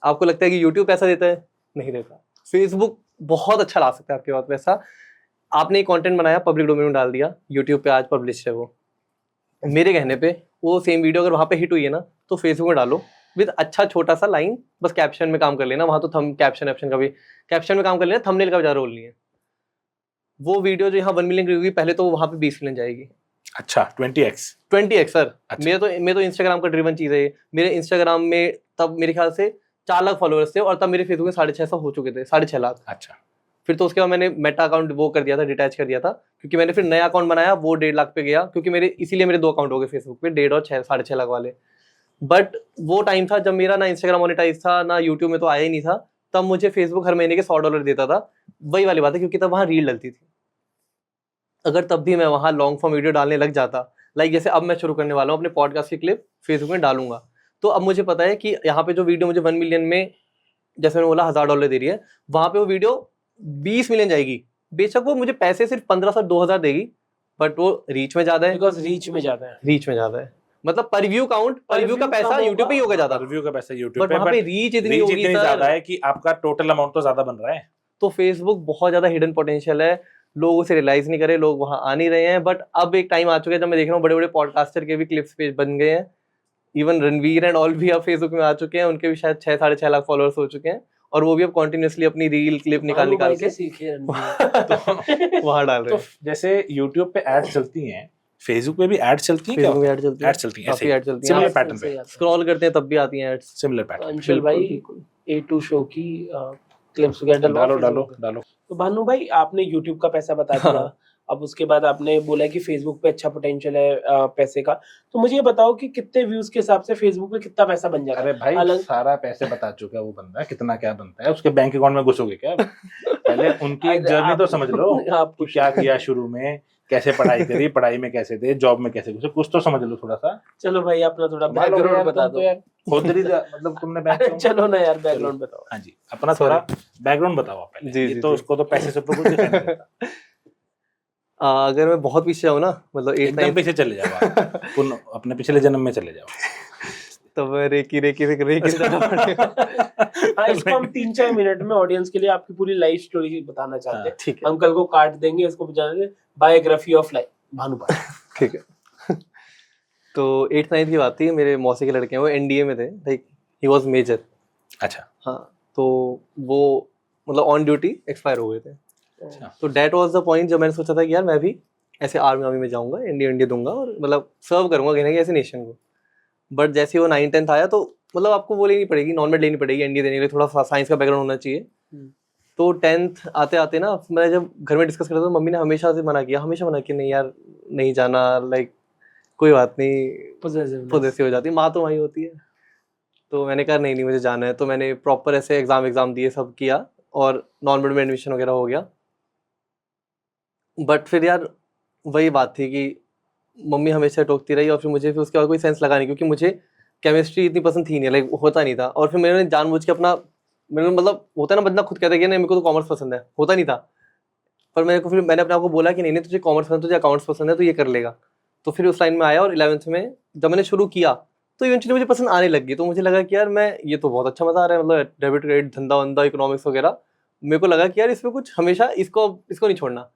आपको लगता है कि यूट्यूब पैसा देता है? नहीं देता। फेसबुक बहुत अच्छा ला सकता है आपके पास पैसा। आपने एक कंटेंट बनाया, पब्लिक डोमेन में डाल दिया, यूट्यूब पे आज पब्लिश है वो, मेरे कहने पे वो सेम वीडियो अगर वहां पे हिट हुई है ना, तो फेसबुक में डालो विद अच्छा छोटा सा लाइन, बस कैप्शन में काम कर लेना, वहां तो थम कैप्शन का भी कैप्शन में काम कर लेना, थंबनेल का भी ज्यादा रोल नहीं है। वो वीडियो जो यहाँ 1 मिलियन की होगी, पहले तो वहां पे 20 मिलियन जाएगी। अच्छा, 20x। 20x sir. अच्छा। मेरे तो इंस्टाग्राम का ड्रिवन चीज है ये। मेरे इंस्टाग्राम में तब मेरे ख्याल से 4 लाख फॉलोअर्स थे, और तब मेरे फेसबुक में 650 हो चुके थे, 6.5 लाख। अच्छा, फिर तो उसके बाद मैंने मेटा अकाउंट वो कर दिया था, डिटैच कर दिया था, क्योंकि मैंने फिर नया अकाउंट बनाया, वो 1.5 लाख पे गया, क्योंकि मेरे इसीलिए मेरे 2 अकाउंट हो गए फेसबुक पे, 1.5 और 6.5 लाख वाले। बट वो टाइम था जब मेरा ना इंस्टाग्राम मोनेटाइज था, ना यूट्यूब में तो आया ही नहीं था, तब मुझे फेसबुक हर महीने के $100 देता था। वही वाली बात है, क्योंकि तब वहाँ रील डलती थी। अगर तब भी मैं वहाँ लॉन्ग फॉर्म वीडियो डालने लग जाता, लाइक जैसे अब मैं शुरू करने वाला हूँ, अपने पॉडकास्ट की क्लिप फेसबुक में डालूंगा, तो अब मुझे पता है कि यहाँ पे जो वीडियो मुझे 1 मिलियन में, जैसे मैंने बोला $1000 दे रही है, वहां पे वो वीडियो 20 मिलियन जाएगी। बेशक वो मुझे पैसे सिर्फ 1500-2000 देगी, बट वो रीच में ज्यादा है। बिकॉज रीच में ज्यादा है। रीच में ज्यादा है, मतलब पर व्यू काउंट, पर व्यू का पैसा यूट्यूब पे ही होगा ज्यादा, रिव्यू का पैसा YouTube बट पे, वहां पे बट रीच इतनी रीच होगी इतनी ज्यादा सर। है कि आपका टोटल अमाउंट तो ज्यादा बन रहा है। तो फेसबुक बहुत ज्यादा हिडन पोटेंशियल है, लोग उसे रियलाइज नहीं करे, लोग वहां आ नहीं रहे हैं। बट अब एक टाइम आ चुका है जब मैं देख रहा हूँ बड़े बड़े पॉडकास्टर के भी क्लिप्स पेज बन गए हैं, इवन रणवीर एंड ऑल भी अब फेसबुक में आ चुके हैं, उनके भी शायद 6-6.5 लाख फॉलोअर्स हो चुके हैं, और वो भी अब कॉन्टिन्यूसली अपनी रील क्लिप निकाल भानु निकाल भाई के से सीखे रणवीर। वहां डाल रहे तो हैं। जैसे YouTube पे एड्स चलती हैं, Facebook पे भी एड्स चलती हैं क्या? फेसबुक में ऐड चलती है, एड्स चलती हैं, काफी ऐसे ऐड चलती Similar है। pattern पे। स्क्रॉल करते हैं तब भी आती हैं एड्स। Similar pattern. अंशुल भाई बिल्कुल। A2 शो की क्लिप्स वगैरह डलवा डालो डालो Facebook पे। डालो। तो भानु भाई आपने YouTube का पैसा बता दिया, हाँ। अब उसके बाद आपने बोला कि Facebook पे अच्छा पोटेंशियल है पैसे का, तो मुझे ये बताओ कि कितने व्यूज के हिसाब से Facebook पे कितना पैसा बन जाता है? अरे भाई, अलग- सारा पैसे बता चुका है वो बंदा, कितना क्या बनता है, उसके बैंक अकाउंट में घुसोगे क्या? पहले उनकी एक अरे जर्नी आप- तो समझ लो आप कि क्या किया शुरू में, कैसे पढ़ाई करी, पढ़ाई में कैसे थे, जॉब में कैसे घुसे, कुछ तो समझ लो थोड़ा सा। चलो भाई अपना थोड़ा संभाल लो यार, बैकग्राउंड बता तुम तो दो। यार खुद ही मतलब तुमने अरे बैकग्राउंड। चलो ना यार बैकग्राउंड बताओ। हाँ जी, अपना थोड़ा बैकग्राउंड बताओ आप पहले। जी, ये जी, तो जी। उसको तो पैसे से ऊपर कुछ दिखाई नहीं देता। अगर मैं बहुत पीछे जाऊँ ना, मतलब 8 एकदम पीछे चले जाओ आप, अपने पिछले जन्म में चले जाओ। तब रेकी से जाना पड़ेगा। हाँ, इसको हम 3-4 मिनट में ऑडियंस के लिए आपकी पूरी लाइफ स्टोरी बताना चाहते हैं। ठीक है, अंकल को काट देंगे, इसको जाने बायोग्राफी ऑफ लाइफ भानु भाई। ठीक है। तो 8th-9th की बात थी, मेरे मौसी के लड़के हैं, वो एनडीए में थे, लाइक ही वाज मेजर। अच्छा। हाँ, तो वो मतलब ऑन ड्यूटी एक्सपायर हो गए थे। अच्छा। तो दैट वाज द पॉइंट जब मैंने सोचा था कि यार मैं भी ऐसे आर्मी में जाऊंगा, इंडिया दूंगा, और मतलब सर्व करूंगा कहीं ना कहीं ऐसे नेशन को। बट जैसे वो 9th-10th आया, तो मतलब आपको वो लेनी पड़ेगी, नॉन मेड लेनी पड़ेगी एनडीए देने के लिए, थोड़ा साइंस का बैकग्राउंड होना चाहिए। तो 10th आते आते ना, मैं जब घर में डिस्कस करता था, मम्मी ने हमेशा मना किया नहीं यार नहीं जाना, लाइक कोई बात नहीं, पोजेसिव हो जाती है, माँ तो वही होती है। तो मैंने कहा नहीं मुझे जाना है। तो मैंने प्रॉपर ऐसे एग्जाम दिए, सब किया, और नॉर्मल में एडमिशन वगैरह हो गया। बट फिर यार वही बात थी कि मम्मी हमेशा टोकती रही, और फिर मुझे फिर उसके बाद कोई सेंस लगा नहीं, क्योंकि मुझे केमिस्ट्री इतनी पसंद थी नहीं, लाइक होता नहीं था। और फिर मैंने जानबूझ के अपना, मेरे मतलब होता है ना, बंदा खुद कहता है कि नहीं मेरे को तो कॉमर्स पसंद है, होता नहीं था। पर मेरे को फिर मैंने अपने आप को बोला कि नहीं तुझे कॉमर्स पसंद, तुझे अकाउंट्स पसंद है, तो ये कर लेगा। तो फिर उस लाइन में आया और 11th में जब मैंने शुरू किया तो इवेंचुअली मुझे पसंद आने लग गई। तो मुझे लगा कि यार मैं ये तो बहुत अच्छा मजा आ रहा है, मतलब डेबिट क्रेडिट धंधा वंधा इकोनॉमिक्स वगैरह। मेरे को लगा कि यार इसमें कुछ हमेशा इसको नहीं छोड़ना।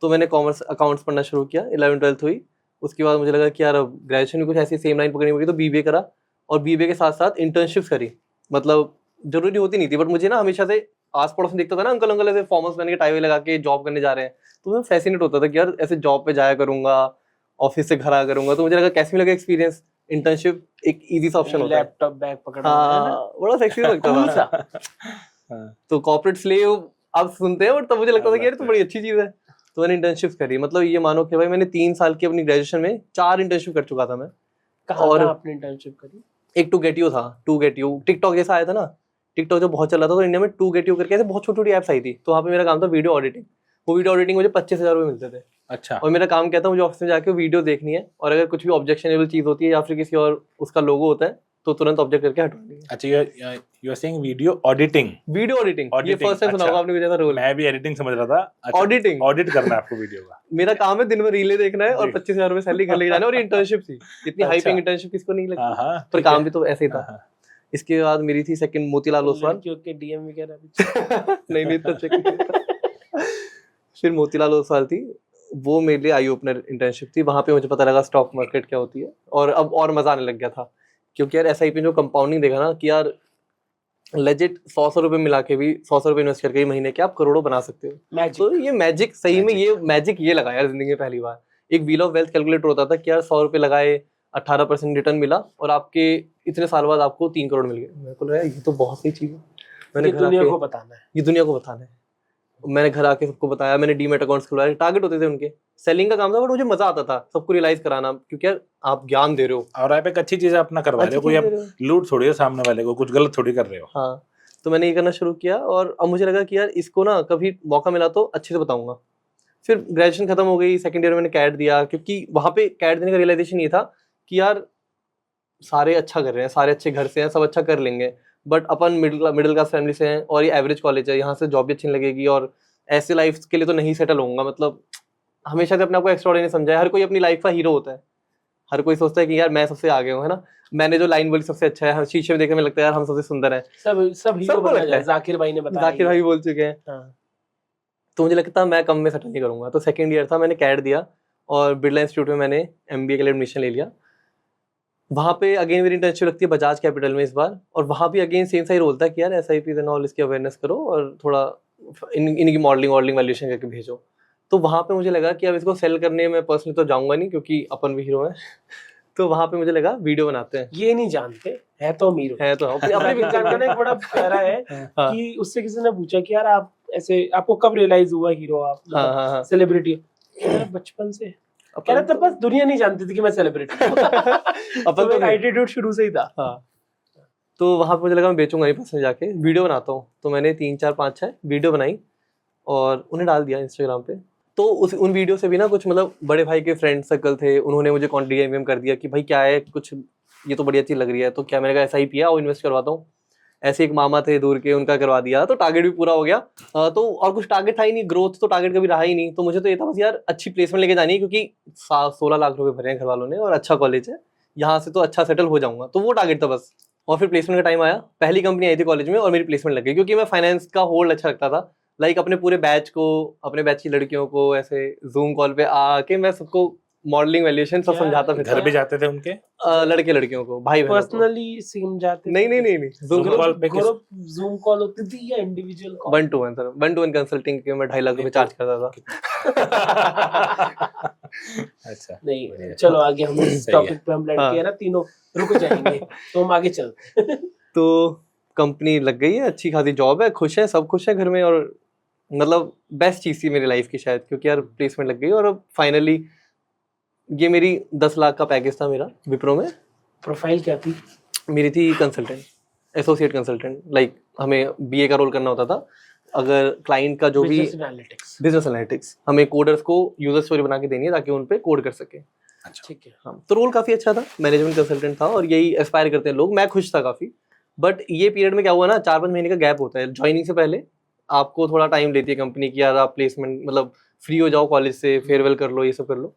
तो मैंने कॉमर्स अकाउंट्स पढ़ना शुरू किया, 11th-12th हुई। उसके बाद मुझे लगा कि यार अब ग्रेजुएशन में कुछ ऐसी सेम लाइन पकड़नी पड़ेगी, तो बीबीए करा और बीबीए के साथ साथ इंटर्नशिप्स करी। मतलब जरूरी होती नहीं थी, बट मुझे ना हमेशा से आस पड़ोस में देखता था ना अंकल ऐसे फॉर्मल्स पहन के टाई लगा के जॉब करने जा रहे हैं, तो मैं फैसिनेट होता था कि यार ऐसे जॉब पे जाया करूंगा, ऑफिस से घर आया करूंगा। तो मुझे लगा कैसे लगा एक्सपीरियंस, इंटर्नशिप एक इजी सा ऑप्शन होता है। लैपटॉप बैग पकड़ा हुआ है ना, हाँ, बड़ा सेक्सी लगता Cool था। हाँ, तो कॉर्पोरेट स्लेव आप सुनते हैं, बट तब मुझे लगता था कि यार तो बड़ी अच्छी चीज है। तो मैंने इंटर्नशिप्स करी। मतलब ये मानो कि भाई मैंने 3 साल की अपनी ग्रेजुएशन में 4 इंटर्नशिप कर चुका था मैं। कहाँ और कहाँ आपने इंटर्नशिप करी? एक टू गेट यू था, टू गेट यू टिकटॉक जैसा आया था ना, टिकटॉक जब बहुत चल रहा था तो इंडिया में टू गेट यू करके ऐसे बहुत छोटी छोटी ऐप्स आई थी। तो वहाँ पे मेरा काम था वीडियो ऑडिटिंग। वो वीडियो ऑडिटिंग मुझे 25,000 रुपये मिलते थे। अच्छा, और मेरा काम क्या था, मुझे ऑफिस में जाके वीडियो देखनी है और अगर कुछ भी ऑब्जेक्शनेबल चीज होती है या फिर किसी और उसका लोगो होता है तो तुरंत ऑब्जेक्ट करके हटवानी है। अच्छा, you are saying video auditing. Video auditing, ये Auditing, फर्स्ट टाइम सुना अच्छा। होगा आपने कुछ ऐसा रोल। मैं भी एडिटिंग समझ रहा था। अच्छा, ऑडिटिंग, ऑडिट करना है आपको वीडियो का। मेरा काम है दिन में रीले देखना है और जी। 25,000 रुपये सैलरी घर लेके जाना है। और इंटर्नशिप थी, इतनी हाई अच्छा। पेइंग इंटर्नशिप किसको नहीं लगती, हाँ हाँ, पर ठीक काम है। भी तो ऐसे ही हाँ, था। हाँ। इसके बाद मेरी थी सेकंड मोतीलाल ओसवाल। लड़कियों के डीएम वगैरह भी नहीं तो चेक नहीं था। फिर मोतीलाल ओसवाल थी, वो मेरे लिए आई ओपनर इंटर्नशिप थी। वहां पे मुझे पता लगा स्टॉक मार्केट क्या होती है, और अब और मजा आने लग गया था। क्योंकि यार एसआईपी जो कंपाउंडिंग देखा ना कि यार लेजिट 100 रुपए मिला के भी 100 रुपए इन्वेस्ट करके महीने के आप करोड़ों बना सकते हो। मैजिक। तो ये मैजिक सही में, Magic। ये मैजिक ये लगा यार जिंदगी में पहली बार। एक व्हील ऑफ वेल्थ कैलकुलेटर होता था कि यार 100 रुपए लगाए, 18% रिटर्न मिला और आपके इतने साल बाद आपको 3 करोड़ मिल गए। मेरे को लगा ये तो बहुत सही चीज है। मैंने ये घर दुनिया आके को बताना है। ये दुनिया को बताना है। मैंने घर आके सबको बताया, मैंने डीमेट अकाउंट्स खुलवाए। टारगेट होते थे उनके, सेलिंग का काम था, बट मुझे मजा आता था सबको रियलाइज कराना, क्योंकि यार आप ज्ञान दे रहे हो, और आप एक अच्छी चीज अपना करवा रहे हो, कोई अच्छी चीज़ आप दे रहे हो। लूट थोड़ी हो सामने वाले को, कुछ गलत थोड़ी कर रहे हो। हाँ, तो मैंने ये करना शुरू किया और अब मुझे लगा कि यार इसको ना कभी मौका मिला तो अच्छे से बताऊंगा। फिर ग्रेजुएशन खत्म हो गई, सेकंड ईयर में मैंने कैट दिया, क्योंकि वहां पे कैट देने का रियलाइजेशन ये था कि यार सारे अच्छा कर रहे हैं, सारे अच्छे घर से हैं, सब अच्छा कर लेंगे, but upon middle class family से हैं और ये एवरेज कॉलेज है, यहाँ से जॉब भी अच्छी नहीं लगेगी और ऐसे लाइफ के लिए तो नहीं सेटल होऊंगा। मतलब हमेशा से अपने आप को एक्स्ट्राऑर्डिनरी समझा है। हर कोई अपनी लाइफ का हीरो होता है, हर कोई सोचता है कि यार मैं सबसे आगे हूँ, है ना, मैंने जो लाइन बोली सबसे अच्छा है, हर शीशे में देखने में लगता है यार हम सबसे सुंदर हैं। सब हीरो सबको बना लगता जाए, है। जाकिर भाई ने बताया। जाकिर भाई बोल चुके हैं। हाँ। तो मुझे लगता मैं कम में सेटल नहीं करूंगा। तो सेकंड ईयर था, मैंने कैट दिया और बिरला इंस्टीट्यूट में मैंने एमबीए के लिए एडमिशन ले लिया। वहाँ पे अगेन मेरी इंटर्नशिप लगती है बजाज कैपिटल में इस बार, और वहाँ भी अगेन सेम सा ही रोल था कि यार एसआईपी एंड ऑल इसकी अवेयरनेस करो और थोड़ा इनकी मॉडलिंग वैल्यूएशन करके भेजो। तो वहाँ पे मुझे लगा कि अब इसको सेल करने में पर्सनली तो जाऊंगा नहीं, क्योंकि अपन भी हीरो हैं। तो वहाँ पे मुझे लगा वीडियो बनाते हैं, ये नहीं जानते है तो अमीर हो। है तो अपनी अपने विचार का ना एक बड़ा प्यारा है हाँ कि उससे किसी ने पूछा कि यार आप ऐसे, आपको कब रियलाइज हुआ हीरो आप हाँ हाँ हाँ। सेलिब्रिटी? बचपन से कह रहा था, बस दुनिया नहीं जानती थी कि मैं सेलिब्रिटी हूँ। अपन तो एटीट्यूड शुरू से ही था। हाँ। तो वहाँ पे मुझे लगा मैं बेचूंगा नहीं, पर्सनल जाके वीडियो बनाता हूँ। तो मैंने 3 4 5 6 वीडियो बनाई और उन्हें डाल दिया इंस्टाग्राम पे। तो उन वीडियो से भी ना कुछ मतलब बड़े भाई के फ्रेंड सर्कल थे, उन्होंने मुझे डीएम कर दिया कि भाई क्या है, कुछ ये तो बड़ी अच्छी लग रही है। तो क्या, मैंने कहा एसआईपी है, वो इन्वेस्ट करवाता हूँ। ऐसे एक मामा थे दूर के, उनका करवा दिया, तो टारगेट भी पूरा हो गया। तो और कुछ टारगेट था ही नहीं, ग्रोथ तो टारगेट कभी रहा ही नहीं। तो मुझे तो ये था बस यार अच्छी प्लेसमेंट लेके जानी है, क्योंकि 16 लाख रुपए भरे हैं घर वालों ने और अच्छा कॉलेज है, यहाँ से तो अच्छा सेटल हो जाऊंगा। तो वो टारगेट था बस। और फिर प्लेसमेंट का टाइम आया, पहली कंपनी आई थी कॉलेज में और मेरी प्लेसमेंट लग गई, क्योंकि मैं फाइनेंस का होल्ड अच्छा लगता था। लाइक अपने पूरे बैच को, अपने बैच की लड़कियों को ऐसे जूम कॉल पे आके मैं सबको मॉडलिंग वैल्यूएशन सब समझाता फिर। घर भी जाते थे उनके लड़के लड़कियों को, भाई बहनों को। पर्सनली समझाते? नहीं Zoom call पे किस- ग्रुप जूम कॉल होती थी या individual call? 1-to-1 sir, 1-to-1 consulting के मैं 2.5 लाख रुपए चार्ज करता था। अच्छा, नहीं, बढ़िया। चलो आगे हम इस सही है। टॉपिक पे हम हाँ। लड़के है ना तीनों रुक जाएंगे, तो हम आगे चलते हैं। तो कंपनी लग गई है, अच्छी खासी जॉब है, खुश है, सब खुश है घर में। और मतलब बेस्ट चीज थी मेरी लाइफ की शायद, क्योंकि यार प्लेसमेंट लग गई और अब फाइनली ये मेरी 10 लाख का पैकेज था मेरा विप्रो में। प्रोफाइल क्या थी? मेरी थी कंसल्टेंट, एसोसिएट कंसल्टेंट। लाइक हमें बीए का रोल करना होता था। अगर क्लाइंट का जो भी बिजनेस एनालिटिक्स, हमें कोडर्स को यूजर स्टोरी बना के देनी है ताकि उन पे कोड कर सके। अच्छा, ठीक है। हाँ, तो रोल काफी अच्छा था, मैनेजमेंट कंसल्टेंट था और यही एस्पायर करते हैं लोग। मैं खुश था काफी। बट ये पीरियड में क्या हुआ ना, 4-5 महीने का गैप होता है ज्वाइनिंग से पहले। आपको थोड़ा टाइम लेती है कंपनी की, यार आप प्लेसमेंट मतलब फ्री हो जाओ कॉलेज से, फेयरवेल कर लो, ये सब कर लो।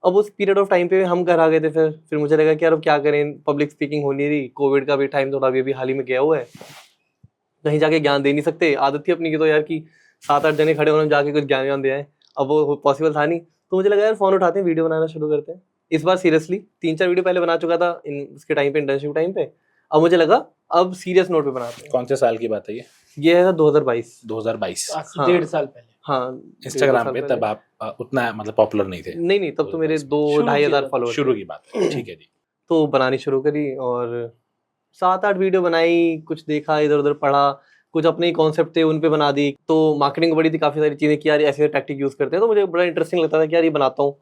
अब उस पीरियड ऑफ टाइम पे हम घर आ गए थे, फिर मुझे लगा कि यार अब क्या करें, पब्लिक स्पीकिंग हो नहीं रही, कोविड का भी टाइम थोड़ा अभी हाल ही में गया हुआ है, कहीं जाके ज्ञान दे नहीं सकते, आदत थी अपनी की तो यार कि 7-8 जने खड़े होने जाके कुछ ज्ञान दे आए, अब वो पॉसिबल था नहीं, तो मुझे लगा यार फोन उठाते हैं, वीडियो बनाना शुरू करते हैं। इस बार सीरियसली 3-4 वीडियो पहले बना चुका था उसके टाइम पे, इंटर्नशिप टाइम पे, अब मुझे लगा अब सीरियस नोट पे बनाते हैं। कौन से साल की बात है ये है 2022। 2022 आज से हाँ। 1.5 साल पहले। हाँ, इंस्टाग्राम 1.5 पे साल तब आप उतना मतलब पॉपुलर नहीं थे? नहीं तब तो मेरे 2022 शुरू 2-2.5 किया हजार था। फॉलोअर शुरू की बात है, ठीक है जी। तो बनानी शुरू करी और 7-8 वीडियो बनाई, कुछ देखा, इधर उधर पढ़ा, कुछ अपने ही कॉन्सेप्ट थे उन पे बना दी, तो मार्केटिंग बड़ी थी, काफ़ी सारी चीज़ें कि यार ऐसे टैक्टिक यूज़ करते हैं, तो मुझे बड़ा इंटरेस्टिंग लगता था कि यार ये बनाता हूँ।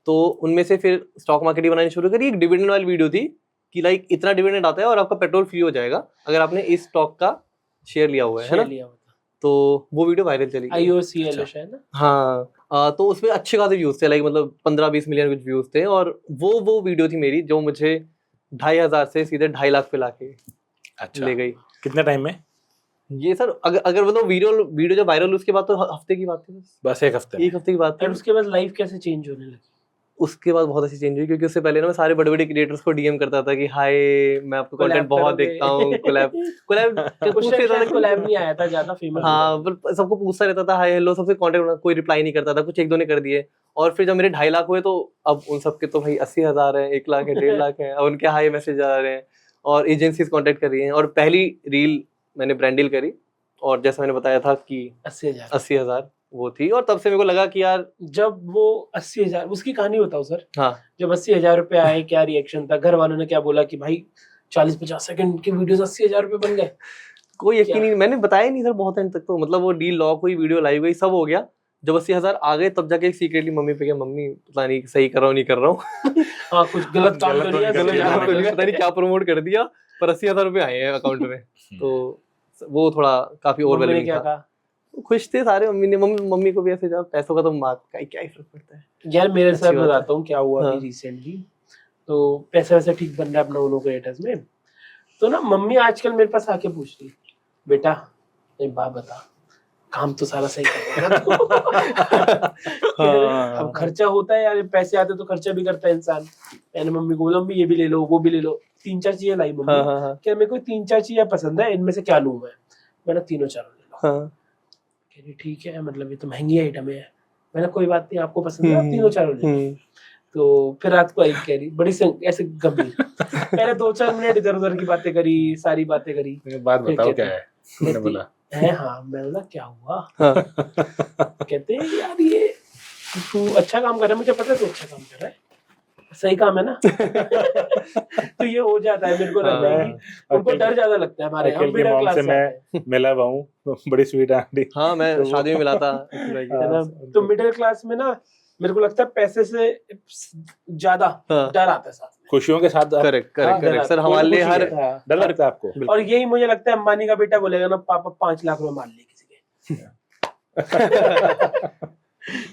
तो उनमें से फिर स्टॉक मार्केटिंग बनानी शुरू करी। एक डिविडेंड वाली वीडियो थी कि लाइक इतना डिविडेंड आता है और आपका पेट्रोल फ्री हो जाएगा अगर आपने इस स्टॉक का शेयर लिया हुआ है ना, शेयर लिया हुआ था। तो वो वीडियो वायरल चली गई। IOCL अच्छा। शायद ना। हाँ, तो उसमें अच्छे खासे व्यूज थे, लाइक मतलब 15-20 मिलियन कुछ व्यूज थे, और वो वीडियो थी मेरी जो मुझे 2,500 से सीधे 2.5 लाख पे लाके अच्छा, ले गई। कितने टाइम में? ये सर अगर मतलब वीडियो जो वायरल उसके बाद तो हफ्ते की बात थी, बस एक हफ्ते में? एक हफ्ते की बात और थी। उसके बाद लाइफ कैसे चेंज होने लगी? उसके बाद बहुत अच्छी चेंज हुई, क्योंकि उससे पहले ना मैं सारे बड़े बड़े क्रिएटर्स को डीएम करता था कि हाय मैं आपको कंटेंट Collab बहुत करोगे? देखता हूँ, कोलैब कुछ पूछते टाइम रहता शायद था कोलैब नहीं आया था ज्यादा फेमस। हाँ, पर सबको पूछता रहता था हाय हेलो, सबसे कांटेक्ट, कोई रिप्लाई नहीं करता था, कुछ एक दो ने कर दिए। और फिर जब मेरे 2.5 लाख हुए तो अब उन सबके तो भाई 80,000 है, 1 लाख है, 1.5 लाख है, और उनके हाई मैसेज आ रहे हैं और एजेंसीज कांटेक्ट कर रही हैं। और पहली रील मैंने ब्रांड डील करी और जैसे मैंने बताया था कि 80,000। 80,000 वो थी, और तब से मेरे को लगा कि यार जब वो 80,000, उसकी कहानी बताओ सर। हाँ, जब 80,000 रुपए आए, क्या रिएक्शन था? घर वालों ने क्या बोला कि भाई 40-50 सेकंड की वीडियोस 80,000 रुपए बन गए? कोई यकीन नहीं, मैंने बताया नहीं सर बहुत टाइम तक, तो मतलब वो डील लॉक हुई, वीडियो लाइव गई, सब हो गया। जब 80,000 आ गए तब जाके सीक्रेटली मम्मी पे गया, मम्मी पता नहीं सही कर रहा हूँ नहीं कर रहा हूँ, हाँ, कुछ गलत काम गलत तो नहीं है, कर गलत दिया काम मैंने। तो नहीं, पता नहीं क्या प्रमोट कर दिया, पर 80,000 रुपए आए हैं अकाउंट में। तो वो थोड़ा काफी मम्मी ने ओवरवेलमिंग क्या था। कहा? खुश थे सारे, मम्मी को भी ऐसे, जब पैसों का तो माँ का क्या ही फर्क पड़ता है। यार मेरे अच्छी साथ बात है। बताता हूँ क्या हुआ अभी हाँ। रिसेंटली। तो पैसा वैसा ठीक बन रहा है अपना उनो क्रिएटर्स में। तो ना मम्मी आजकल मेरे पास आके पूछ रही, बेटा एक बात बता, काम तो सारा सही कर रहा है ना तू? अब खर्चा होता है यार, पैसे आते तो खर्चा भी करता है इंसान। मैंने मम्मी को बोला, मम्मी ये भी ले लो, वो भी ले लो, 3-4 चीजें लाई हाँ मम्मी। हाँ हाँ क्या मेरे को 3-4 चीजें पसंद है, इनमें से क्या लूं मैं? मैंने तीनों चारों ले लो। हाँ। कह रही ठीक है, मतलब ये तो महंगी आइटम है। मैंने कोई बात नहीं, आपको पसंद है आप तीनों चारों ले लो। तो फिर रात को आई कह रही बड़ी ऐसे गंभीर, पहले 2-4 मिनट इधर उधर की बातें करी, सारी बातें करी। बात फिर बताओ कहती- क्या है? मैंने बोला है हाँ, मैंने बोला क्या हुआ? हाँ। कहते हैं यार ये तू अच्छा काम कर रहा है, मुझे पता है तू अच्छा काम कर रहा है, सही काम है ना। तो ये हो जाता है, मेरे को लगता है कि उनको डर ज्यादा लगता है हमारे, हम अखिल की मिडिल मॉम क्लास से से मैं आते हैं, मिला हुआ हूँ, बड़ी स्वीट आंटी। हाँ, मैं तो वो- शादी में मिला था। है ना। तो मिडिल क्लास में ना मेरे को लगता है पैसे से ज्यादा हाँ। डर आता है साथ में। खुशियों के साथ करेक्ट हाँ, करेक्ट डर करेक्ट आता सर, है। हमारे लिए खुशी हर है। डर लगता है आपको? और यही मुझे लगता है अंबानी का बेटा बोलेगा ना, पापा 5 लाख रुपए मान ले किसी के।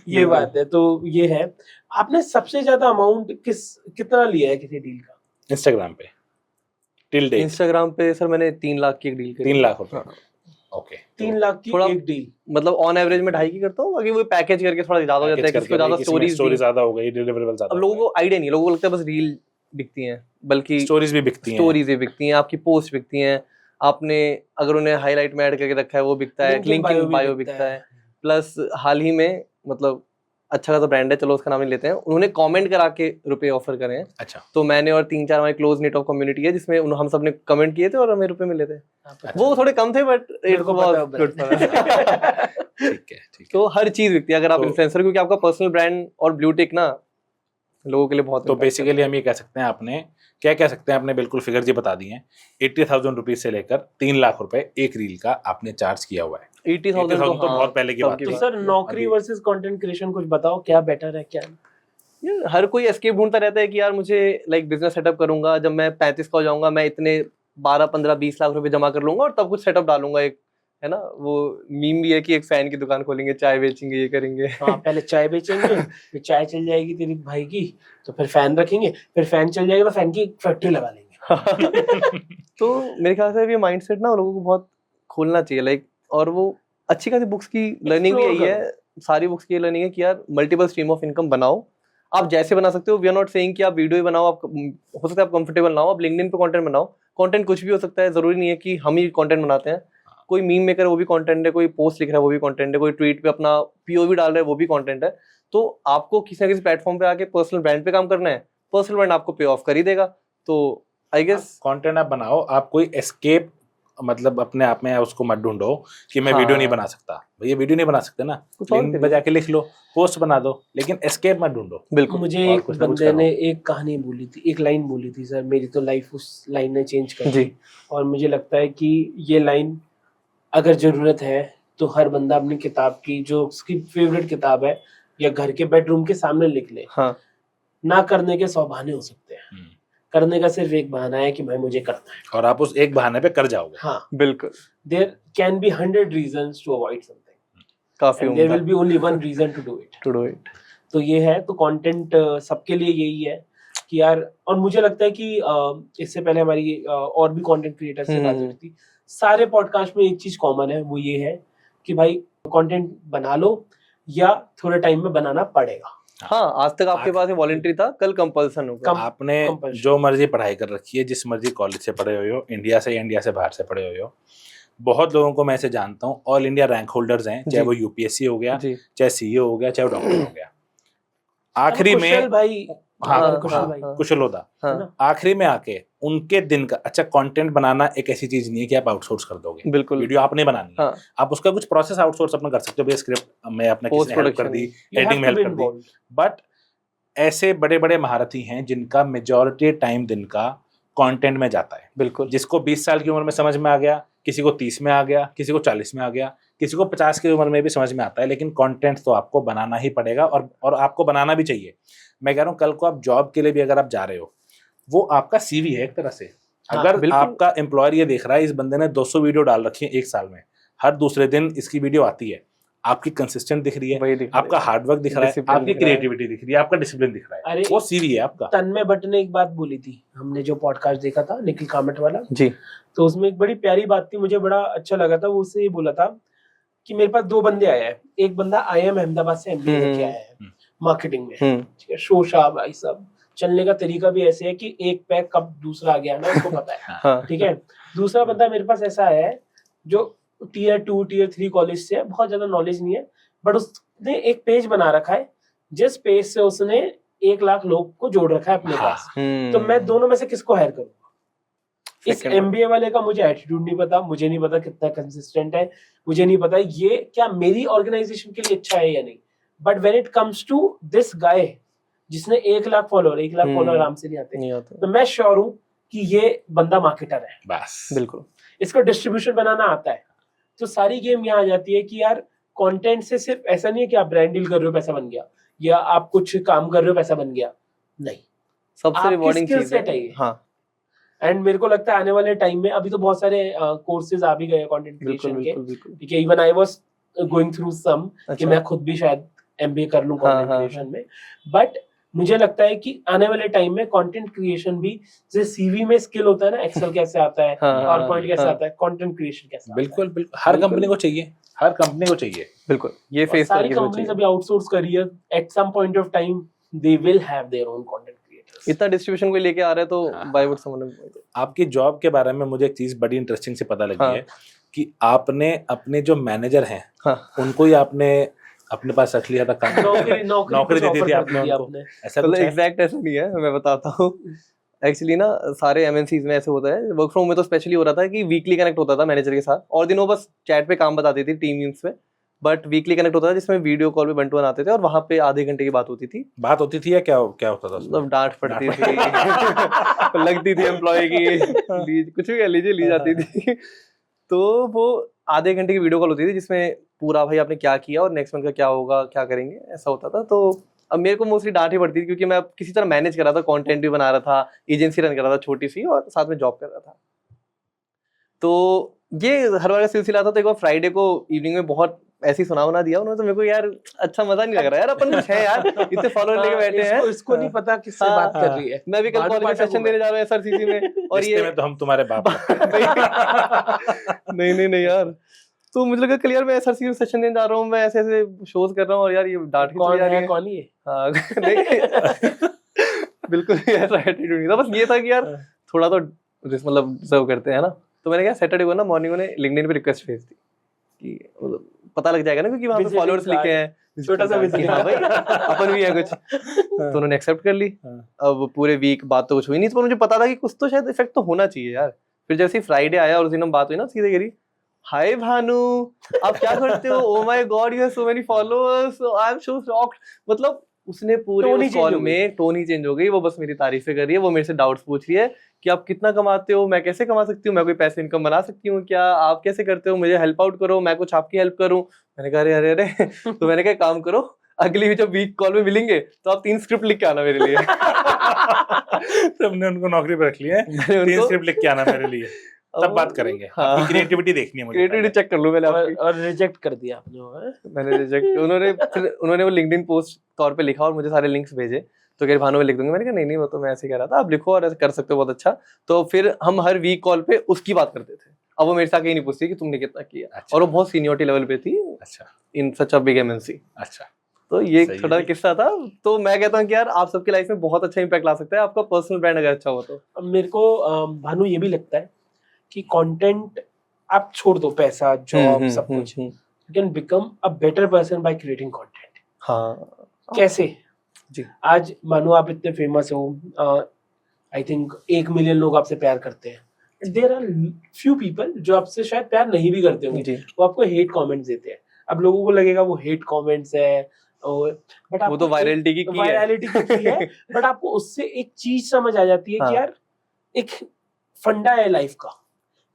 ये बात है। तो ये है, आपने सबसे ज्यादा अमाउंट कितना लिया है किसी डील का? इंस्टाग्राम पे टिल डेट इंस्टाग्राम पे सर मैंने 3 लाख की एक डील करी। 3 लाख रुपए। हाँ। ओके, 3 लाख की थोड़ा- एक डील? मतलब ऑन एवरेज में 2.5 की करता हूँ, बाकी वो पैकेज करके थोड़ा ज्यादा हो जाता है, किसी को ज्यादा स्टोरी स्टोरीज। ज्यादा हो गई, डिलीवरेबल ज्यादा अब लोगों को आइडिया नहीं, लोगों को लगता है बस रील बिकती हैं, बल्कि स्टोरीज भी बिकती हैं। स्टोरीज भी बिकती हैं, आपकी पोस्ट बिकती हैं, आपने अगर उन्हें हाईलाइट में ऐड करके रखा है वो बिकता है, Link in लिंक bio इन भी बायो बिकता बिकता है। है। प्लस हाल ही में मतलब अच्छा खासा ब्रांड है, चलो उसका नाम नहीं लेते हैं, उन्होंने कमेंट करा के रुपए ऑफर करे हैं। अच्छा, तो मैंने और 3-4 हमारे क्लोज नेट ऑफ कम्युनिटी है जिसमें हम सब ने कमेंट किए थे और हमें रुपए मिले थे। वो थोड़े कम थे बट मेरे को पता है गुड फॉर ठीक है, ठीक है। तो हर चीज बिकती है अगर आप तो- इन्फ्लुएंसर, क्योंकि आपका पर्सनल ब्रांड और ब्लू टिक ना लोगों के लिए बहुत तो impact बेसिकली हम ये कह सकते हैं, आपने क्या कह सकते हैं, आपने बिल्कुल फिगर जी बता दी है। 80,000 रुपीज से लेकर 3 लाख रुपए एक रील का आपने चार्ज किया हुआ है। 80,000 80,000 तो हाँ, बहुत पहले की तब बात तो थी। सर नौकरी अभी- वर्सेस कंटेंट क्रिएशन कुछ बताओ, क्या बेटर है क्या? यार हर कोई एस्केप ढूंढता रहता है कि यार मुझे लाइक बिजनेस सेटअप करूंगा, जब मैं 35 का हो जाऊंगा मैं इतने 12-15-20 लाख रुपए जमा कर लूंगा और तब कुछ सेटअप डालूंगा, एक है ना वो मीम भी है कि एक फैन की दुकान खोलेंगे, चाय बेचेंगे, ये करेंगे। हाँ, पहले चाय बेचेंगे, फिर चाय चल जाएगी तेरी भाई की तो फिर फैन रखेंगे, फिर फैन चल जाएगा तो फैन की फैक्ट्री लगा लेंगे। तो मेरे ख्याल से ये माइंडसेट ना लोगों को बहुत खोलना चाहिए, लाइक, और वो अच्छी खासी बुक्स की लर्निंग भी Explore यही है, सारी बुक्स की लर्निंग है कि यार मल्टीपल स्ट्रीम ऑफ इनकम बनाओ, आप जैसे बना सकते हो, वी आर नॉट सेइंग कि आप वीडियो ही बनाओ, आप हो सकता है आप कंफर्टेबल ना हो, आप लिंक्डइन पे कंटेंट बनाओ, कंटेंट कुछ भी हो सकता है, जरूरी नहीं है कि हम ही कंटेंट बनाते हैं, कोई मीम मेकर है वो भी कंटेंट है, कोई पोस्ट लिख रहा है वो भी कंटेंट है, कोई ट्वीट पे अपना पीओवी डाल रहा है वो भी कंटेंट है। तो आपको किसी ना किसी प्लेटफॉर्म पे आके पर्सनल ब्रांड पे काम करना है, पर्सनल ब्रांड आपको पे ऑफ कर ही देगा। तो आई गेस कंटेंट आप बनाओ, आप कोई एस्केप मतलब अपने आप में उसको मत ढूंढो कि मैं वीडियो नहीं बना सकता, ये वीडियो नहीं बना सकते ना, कुछ और लिंक बजा के लिख लो, पोस्ट बना दो, लेकिन एस्केप मत ढूंढो। बिल्कुल। मुझे और एक कुछ ना कुछ बंदे करो। ने एक कहानी बोली थी, एक लाइन बोली थी सर, मेरी तो लाइफ उस लाइन ने चेंज कर जी। दी। और मुझे लगता है कि ये लाइन अगर जरूरत है तो हर बंदा अपनी किताब की, जो उसकी फेवरेट किताब है, या घर के बेडरूम के सामने लिख ले। हाँ ना करने के 100 बहाने हो सकते हैं, करने का सिर्फ एक बहाना है कि भाई मुझे करना है, और आप उस एक बहाने पे कर जाओगे। हाँ। बिल्कुल, there can be 100 reasons to avoid something, काफी एंड देयर उम्दा will be only one reason to do it. To do it. तो ये है, तो कंटेंट सबके लिए यही है कि यार, और मुझे लगता है कि इससे पहले हमारी और भी कंटेंट क्रिएटर से बात हुई थी, सारे पॉडकास्ट में एक चीज कॉमन है, वो ये है कि भाई कंटेंट बना लो या थोड़े टाइम में बनाना पड़ेगा। हाँ, आज तक आपके पास वॉलंटरी था, कल कंपल्सन होगा। आपने compulsion। जो मर्जी पढ़ाई कर रखी है, जिस मर्जी कॉलेज से पढ़े हुए हो, इंडिया से या इंडिया से बाहर से पढ़े हुए हो, बहुत लोगों को मैं ऐसे जानता हूँ, ऑल इंडिया रैंक होल्डर्स हैं, चाहे जी। वो यूपीएससी हो गया, जी। चाहे सीईओ हो गया, चाहे वो डॉक्टर हो गया। आखिरी कुशल में भाई, हाँ, कुशल हाँ, भाई, कुशल होता, हाँ, है ना? आखिरी में आके उनके दिन का अच्छा कंटेंट बनाना एक ऐसी चीज नहीं है कि आप आउटसोर्स कर दोगे। बिल्कुल। वीडियो आपने बनानी है, हाँ, आप उसका कुछ प्रोसेस आउटसोर्स अपना कर सकते हो, भैया स्क्रिप्ट में अपना किसी पोस्ट ने हेल्प कर production the, You editing have में to हेल्प be कर दी, involved। बट ऐसे बड़े बड़े महारथी हैं जिनका मेजॉरिटी टाइम दिन का कंटेंट में जाता है। बिल्कुल। जिसको 20 साल की उम्र में समझ में आ गया, किसी को 30 में आ गया, किसी को 40 में आ गया, किसी को 50 की उम्र में भी समझ में आता है, लेकिन कंटेंट तो आपको बनाना ही पड़ेगा, और आपको बनाना भी चाहिए। मैं कह रहा हूँ, कल को आप जॉब के लिए भी अगर आप जा रहे हो, वो आपका सीवी है एक तरह से। हाँ, अगर बिल्कुल। आपका एम्प्लॉयर ये देख रहा है, इस बंदे ने 200 वीडियो डाल रखी है एक साल में, हर दूसरे दिन इसकी वीडियो आती है, आपकी कंसिस्टेंट दिख रही है, वही दिख आपका हार्डवर्क दिख रहा है, Discipline आपकी दिख रहा है। क्रिएटिविटी दिख रही है, आपका डिसिप्लिन दिख रहा है, अरे, वो सीवी है आपका। तन्मय भट्ट ने एक बात बोली थी, हमने जो पॉडकास्ट देखा था निखिल कामत वाला, जी। तो उसमें एक बड़ी प्यारी बात थी, मुझे बड़ा अच्छा लगा था। वो उससे ये बोला था कि मेरे पास 2 बंदे आए हैं, एक बंदा IIM अहमदाबाद से MBA लेके आया है मार्केटिंग में, ठीक है, शोशा भाई सब, चलने का तरीका भी ऐसे है कि एक पैक कब दूसरा आ गया ना उसको पता है, हाँ, ठीक है। दूसरा बंदा मेरे पास ऐसा है जो Tier 2 Tier 3 कॉलेज से है, बहुत ज्यादा नॉलेज नहीं है, बट उसने एक पेज बना रखा है, जिस पेज से उसने 1 लाख लोग को जोड़ रखा है अपने पास। तो मैं दोनों में से किसको हायर करूंगा? इस Second one। MBA वाले का मुझे एटीट्यूड नहीं पता, मुझे नहीं पता कितना कंसिस्टेंट है, मुझे नहीं पता ये क्या मेरी ऑर्गेनाइजेशन के लिए अच्छा है या नहीं, but when it comes to this guy जिसने 1 लाख फॉलोअर, 1 लाख फॉलोअर आराम से नहीं आते, नहीं आता। तो मैं श्योर हूं कि ये बंदा मार्केटर है, बस बिल्कुल। इसको डिस्ट्रीब्यूशन बनाना आता है। तो सारी गेम यहाँ आ जाती है कि यार कंटेंट से सिर्फ ऐसा नहीं है कि आप ब्रांड डील कर रहे हो पैसा बन गया, या आप कुछ काम कर रहे हो पैसा बन गया, नहीं, सबसे आपकी रिवॉर्डिंग skill चीज set है है। ये। हाँ, एंड मेरे को लगता है आने वाले टाइम में, अभी तो बहुत सारे कोर्सेज आ भी गए कंटेंट बिल्कुल क्रिएशन के, बिल्कुल बिल्कुल। ठीक है, even I was going through some कि अच्छा। मैं खुद भी शायद MBA कर लूं हाँ, कंटेंट हाँ, क्रिएशन में, बट मुझे लगता है कि आने वाले टाइम में कंटेंट क्रिएशन भी, जैसे CV में स्किल होता है ना, एक्सेल कैसे आता है, हाँ, पावरपॉइंट कैसे हाँ। आता है, कंटेंट क्रिएशन कैसे आता है। बिल्कुल बिल्कुल, हर बिल्कुल। कंपनी को चाहिए, हर कंपनी को चाहिए। बिल्कुल, ये और फेस सारी करके कंपनीज अभी आउटसोर्स कर रही है, at some point of time they will have their own content creators. इतना डिस्ट्रीब्यूशन कोई लेके आ रहा है तो हाँ, बाय वुड समझ। आपकी जॉब के बारे में मुझे एक चीज बड़ी इंटरेस्टिंग से पता लगी हाँ। है कि आपने अपने जो मैनेजर हैं हाँ, उनको ही आपने अपने पास रख लिया था काम। नौकरी दे दी थी आपने उनको, ऐसा मतलब कुछ है? एग्जैक्ट ऐसा नहीं है, मैं बताता हूँ। एक्चुअली ना सारे MNCs में ऐसे होता है, वर्क फ्रॉम में तो स्पेशली हो रहा था कि वीकली कनेक्ट होता था मैनेजर के साथ, और दिन वो बस चैट पे काम बताती थी टीम मीम्स पे, बट वीकली कनेक्ट होता था जिसमें वीडियो कॉल पे 1-to-1 आते थे, और वहां पे आधे घंटे की बात होती थी। बात होती थी या क्या क्या होता था उसमें? मतलब डांट पड़ती थी लगती थी एम्प्लॉय की, कुछ भी कह लीजिए, ली जाती थी। तो वो आधे घंटे की वीडियो कॉल होती थी जिसमें पूरा भाई आपने क्या किया और नेक्स्ट मंथ का क्या होगा, क्या करेंगे, ऐसा होता था। तो अब मेरे को मोस्टली डांट ही पड़ती थी क्योंकि मैं किसी तरह मैनेज कर रहा था, कंटेंट भी बना रहा था, एजेंसी रन कर रहा था छोटी सी, और साथ में जॉब कर रहा था। तो ये हर बार का सिलसिला था। तो एक बार फ्राइडे को इवनिंग में बहुत ऐसी सुना दिया उन्होंने, तो मेरे को यार अच्छा मजा नहीं लग रहा यार, अपन कुछ है यार, इतने फॉलोअर लेके बैठे हैं, इसको नहीं पता किससे हाँ, बात कर रही है। मैं भी कल भानु कॉलेज में पाठक सेशन हूँ मैं। देने जा रहा हूँ SRCC में, और रिश्ते ये में तो हम तुम्हारे बाप हैं। नहीं यार, तो मुझे लगा कल यार मैं SRC में सेशन देने जा रहा हूँ, मैं ऐसे ऐसे शोज कर रहा हूँ और यार ये डांट के कौन चली जा रही है है। कौन ये? हाँ नहीं बिल्कुल भी ऐसा एटीट्यूड नहीं था, बस ये था कि यार थोड़ा तो मतलब डिजर्व करते हैं ना। तो मैंने कहा सैटरडे को ना मॉर्निंग में लिंक्डइन पे रिक्वेस्ट भेज दी कि मतलब पता लग जाएगा ना, क्योंकि वहाँ पे Visiting फॉलोअर्स लिखे card, हैं छोटा सा कि visiting हाँ भाई card। अपन भी है कुछ। तो उन्होंने एक्सेप्ट कर ली। हाँ। अब पूरे वीक बात तो कुछ हुई नहीं, पर मुझे पता था कि कुछ तो शायद इफेक्ट तो होना चाहिए यार। फिर जैसे ही फ्राइडे आया और उस दिन हम बात हुई ना, सीधे करी हाय भानु आप क्या करते हो, oh my God you have so many followers, I am so shocked. मतलब उसने पूरे Tone ही उस change कॉल हो गई। में टोन ही चेंज हो गई। वो बस मेरी तारीफें कर रही है, वो मेरे से डाउट्स पूछ रही है कि आप कितना कमाते हो, मैं कैसे कमा सकती हूँ, मैं कोई पैसे इनकम बना सकती हूँ क्या, आप कैसे करते हो, मुझे हेल्प आउट करो, मैं कुछ आपकी हेल्प करूँ। मैंने कहा अरे अरे अरे तो मैंने कहा काम करो, अगली भी जब वीक कॉल में मिलेंगे तो आप 3 स्क्रिप्ट लिख के आना मेरे लिए। तुमने उनको नौकरी पे रख लिया है, मैंने 3 उनको स्क्रिप्ट लिख के आना मेरे लिए, तब बात करेंगे। हाँ। आपकी क्रिएटिविटी देखनी है मुझे क्रिएटिविटी पहले। चेक कर लूं मैंने आपकी। और रिजेक्ट कर दिया आपने वो, हैं? मैंने रिजेक्ट, उन्होंने वो लिंक्डइन पोस्ट तौर पे लिखा और मुझे सारे लिंक्स भेजे। तो कह भानु में लिख दूंगा, मैंने कहा नहीं वो तो मैं ऐसे कह रहा था, आप लिखो और ऐसे कर सकते हो बहुत अच्छा। तो फिर हम हर वीक कॉल पे उसकी बात करते थे। अब वो मेरे से आके ही नहीं पूछती कि तुमने कितना किया। अच्छा। और वो बहुत सीनियरिटी लेवल पे थी अच्छा इन सच अ बिग एमएनसी। अच्छा, तो ये सही छोटा है। किस्सा था। तो मैं कहता हूँ कि यार आप सबकी लाइफ में बहुत अच्छा इंपैक्ट ला सकता है आपका पर्सनल ब्रांड अगर अच्छा हो तो। अब मेरे को भानु ये भी लगता है कि कंटेंट आप छोड़ दो, पैसा जॉब सब कुछ, you can become a better person by creating content. हाँ कैसे? जी। आज मानो आप इतने फेमस हो, आई थिंक 1 मिलियन लोग आपसे प्यार करते हैं, देयर आर फ्यू पीपल जो आपसे शायद प्यार नहीं भी करते होंगे, जी। वो आपको हेट कमेंट्स देते हैं। अब लोगों को लगेगा वो हेट कमेंट्स है, और बट वो तो वायरलिटी की है, बट आपको उससे एक चीज समझ आ जाती है हाँ। कि यार एक फंडा है लाइफ का,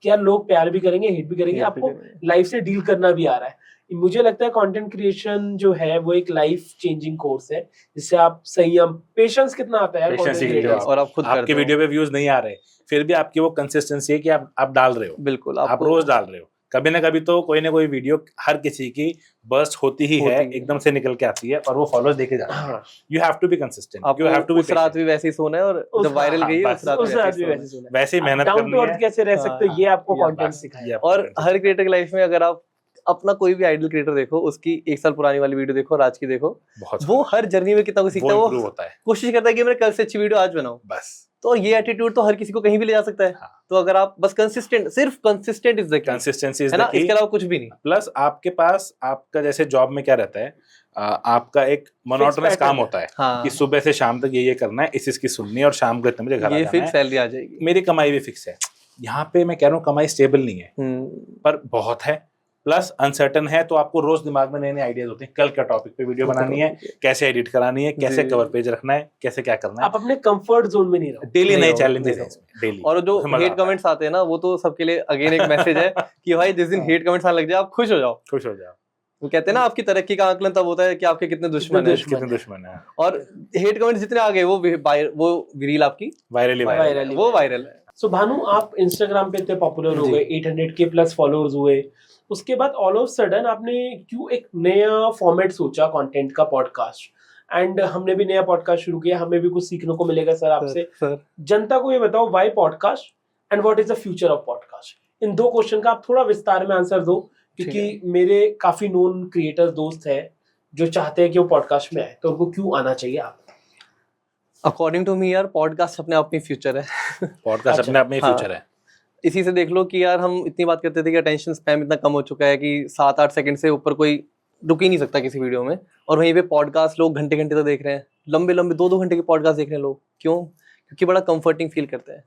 कि यार लोग प्यार भी करेंगे, हेट भी करेंगे, आपको लाइफ से डील करना भी आ रहा है। मुझे लगता है कंटेंट क्रिएशन जो है वो एक लाइफ चेंजिंग कोर्स है, जिससे आप संयम, पेशेंस कितना आता है यार Patience content सीख रहे हो creators आप। और आप खुद आपके करते हो। वीडियो पे व्यूज नहीं आ रहे, फिर भी आपकी वो कंसिस्टेंसी है कि आप डाल रहे हो, बिल्कुल आप रोज डाल रहे हो। कभी ना कभी तो कोई ना कोई वीडियो हर किसी की बर्स्ट होती ही है, एकदम से निकल के आती है और वो फॉलोअर्स देके जाते हैं। हाँ, you have to be consistent, you have to आपको बी उस रात भी वैसे ही सोना है और उस- जब वायरल हाँ, गई है बस, उस रात उस भी रात भी वैसे ही वैसे सोना सुना वैसे ही मेहनत डाउन करनी टू अर्थ है। कैसे रह सकते हो, हाँ, ये आपको या कंटेंट बस, सिखाया। ये है। आपको और content हर क्रिएटर की लाइफ में अगर आप अपना कोई भी आइडल क्रिएटर देखो, उसकी 1 साल पुरानी वाली वीडियो देखो और आज की देखो, बहुत वो हर जर्नी में कितना कुछ सीखता है। improve वो होता है कोशिश करता है कि मैं कल से अच्छी वीडियो आज बनाऊं। बस। तो ये एटीट्यूड तो हर किसी को कहीं भी ले जा सकता है। हाँ। तो अगर आप बस कंसिस्टेंट, सिर्फ consistent is the key, consistency is है द ना, की। इसके अलावा कुछ भी नहीं। प्लस आपके पास, आपका जैसे जॉब में क्या रहता है, आपका एक मोनोटोनस pattern काम है। होता है हाँ, कि सुबह से शाम तक ये करना है, इसकी सुननी है और शाम को इतने बजे घर आ ये जाना फिक्स है। सैलरी आ जाएगी। मेरी कमाई भी फिक्स है। यहाँ पे मैं कह रहा हूँ कमाई स्टेबल नहीं है, हम्म, पर बहुत है। प्लस अनसर्टन है, तो आपको रोज दिमाग में नए नए आइडियाज होते हैं। कल क्या टॉपिक पे वीडियो बनानी है, कैसे एडिट करानी है, कैसे जी। कवर पेज रखना है, कैसे क्या करना है। आप अपने कंफर्ट जोन में नहीं रहो। डेली नहीं नए रहो, चैलेंजेस नहीं हैं इसमें, डेली। और जो मजा हेट आता है। कमेंट्स आते हैं ना, वो तो सबके लिए अगेन एक मैसेज है कि भाई जिस दिन हाँ। हेट कमेंट्स आने लग जाए आप खुश हो जाओ। खुश हो जाओ। वो कहते हैं ना आपकी तरक्की का आकलन तब होता है कि आपके कितने दुश्मन हैं। दुश्मन कितने दुश्मन है। और हेट कमेंट्स जितने आ गए वो रील आपकी वायरली Virally वो वायरल है। सो भानु, आप इंस्टाग्राम पे इतने पॉपुलर हो जी। गए, 800K प्लस फॉलोअर्स हुए, उसके बाद ऑल ऑफ सडन आपने क्यों एक नया फॉर्मेट सोचा कंटेंट का, पॉडकास्ट? एंड हमने भी नया पॉडकास्ट शुरू किया, हमें भी कुछ सीखने को मिलेगा सर आपसे। सर जनता को ये बताओ, why podcast and what is the future of podcast? In 2 question का आप थोड़ा विस्तार में आंसर दो, क्योंकि मेरे काफी नोन क्रिएटर दोस्त हैं जो चाहते हैं कि वो पॉडकास्ट में आए, तो उनको क्यों आना चाहिए? आप अकॉर्डिंग टू मी यार पॉडकास्ट अपने आप में फ्यूचर है। पॉडकास्ट अपने आप में हाँ। फ्यूचर है। इसी से देख लो कि यार हम इतनी बात करते थे कि अटेंशन स्पैम इतना कम हो चुका है कि 7-8 सेकंड से ऊपर कोई रुक ही नहीं सकता किसी वीडियो में। और वहीं पे पॉडकास्ट लोग घंटे घंटे तक देख रहे हैं, लंबे लंबे 2-2 घंटे के पॉडकास्ट देख रहे हैं लोग। क्यों? क्योंकि बड़ा कंफर्टिंग फील करते हैं,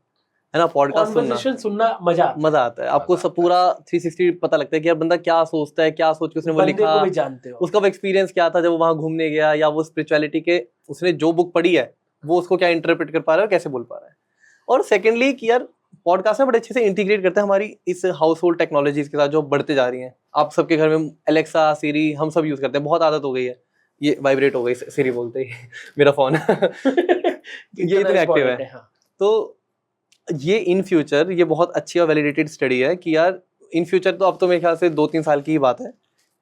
है ना, पॉडकास्ट कॉन्वर्सेशन सुनना मजा आता है। मजा आता है। आपको सब पूरा 360 पता लगता है कि यार बंदा क्या सोचता है, क्या सोच के उसने वो बंदे लिखा, को भी जानते हो। उसका वो एक्सपीरियंस क्या था जब वो वहां घूमने गया, या वो स्पिरिचुअलिटी के उसने जो बुक पढ़ी है वो उसको क्या इंटरप्रेट कर पा रहा है और कैसे बोल पा रहा है। और सेकेंडली कि यार पॉडकास्ट में बड़े अच्छे से इंटीग्रेट करते हैं हमारी इस हाउस होल्ड टेक्नोलॉजीज के साथ जो बढ़ते जा रही हैं। आप सबके घर में एलेक्सा, सीरी हम सब यूज करते हैं, बहुत आदत हो गई है। ये वाइब्रेट हो गई सीरी बोलते ही मेरा फोन ये इतने एक्टिव है। हाँ। तो ये इन फ्यूचर ये बहुत अच्छी और वैलिडेटेड स्टडी है कि यार इन फ्यूचर तो अब तो मेरे ख्याल से 2-3 साल की ही बात है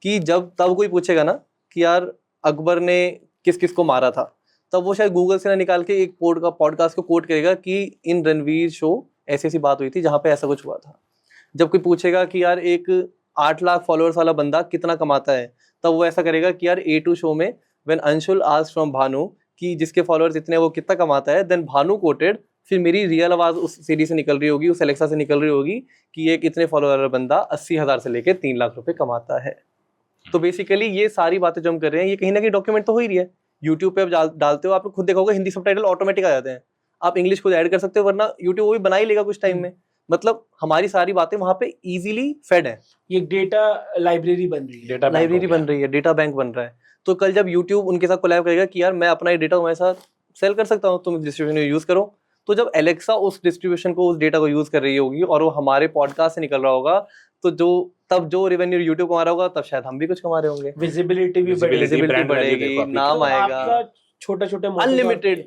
कि जब तब कोई पूछेगा ना कि यार अकबर ने किस किस को मारा था, तब वो शायद गूगल से ना निकाल के एक पॉडकास्ट को कोट करेगा कि इन रणवीर शो ऐसी ऐसी बात हुई थी जहाँ पे ऐसा कुछ हुआ था। जब कोई पूछेगा कि यार एक 8 लाख फॉलोअर्स वाला बंदा कितना कमाता है, तब वो ऐसा करेगा कि यार A2 शो में when Anshul asked from Bhanu कि जिसके फॉलोअर्स इतने वो कितना कमाता है, देन भानु कोटेड, फिर मेरी रियल आवाज उस सीडी से निकल रही होगी, उस एलेक्सा से निकल रही होगी कि एक इतने फॉलोअर वाला बंदा 80,000 से लेके 3 लाख रुपए कमाता है। तो बेसिकली ये सारी बातें जो हम कर रहे हैं ये कहीं ना कहीं डॉक्यूमेंट तो हो ही रही है। यूट्यूब पे आप डालते हो, आपने खुद देखा होगा हिंदी सबटाइटल ऑटोमेटिक आ जाते हैं, आप इंग्लिश खुद ऐड कर सकते हो, वरना यूट्यूब वो भी बना ही लेगा कुछ टाइम में। मतलब हमारी सारी बातें वहाँ पे इजीली फेड है, ये डेटा लाइब्रेरी बन रही है, डेटा लाइब्रेरी बन रही है, डेटा बैंक बन रहा है। तो कल जब यूट्यूब उनके साथ कोलैब करेगा कि यार मैं अपना ये डेटा तुम्हारे साथ सेल कर सकता हूँ, तुम डिस्ट्रीब्यूशन यूज करो, तो जब एलेक्सा उस डिस्ट्रीब्यूशन को, उस डेटा को यूज कर रही होगी और वो हमारे पॉडकास्ट से निकल रहा होगा, तो तब जो रेवेन्यू यूट्यूब कमा रहा होगा, तब शायद हम भी कुछ कमा रहे होंगे, विजिबिलिटी भी बढ़ेगी, विजिबिलिटी बढ़ेगी, नाम आएगा, छोटे अनलिमिटेड।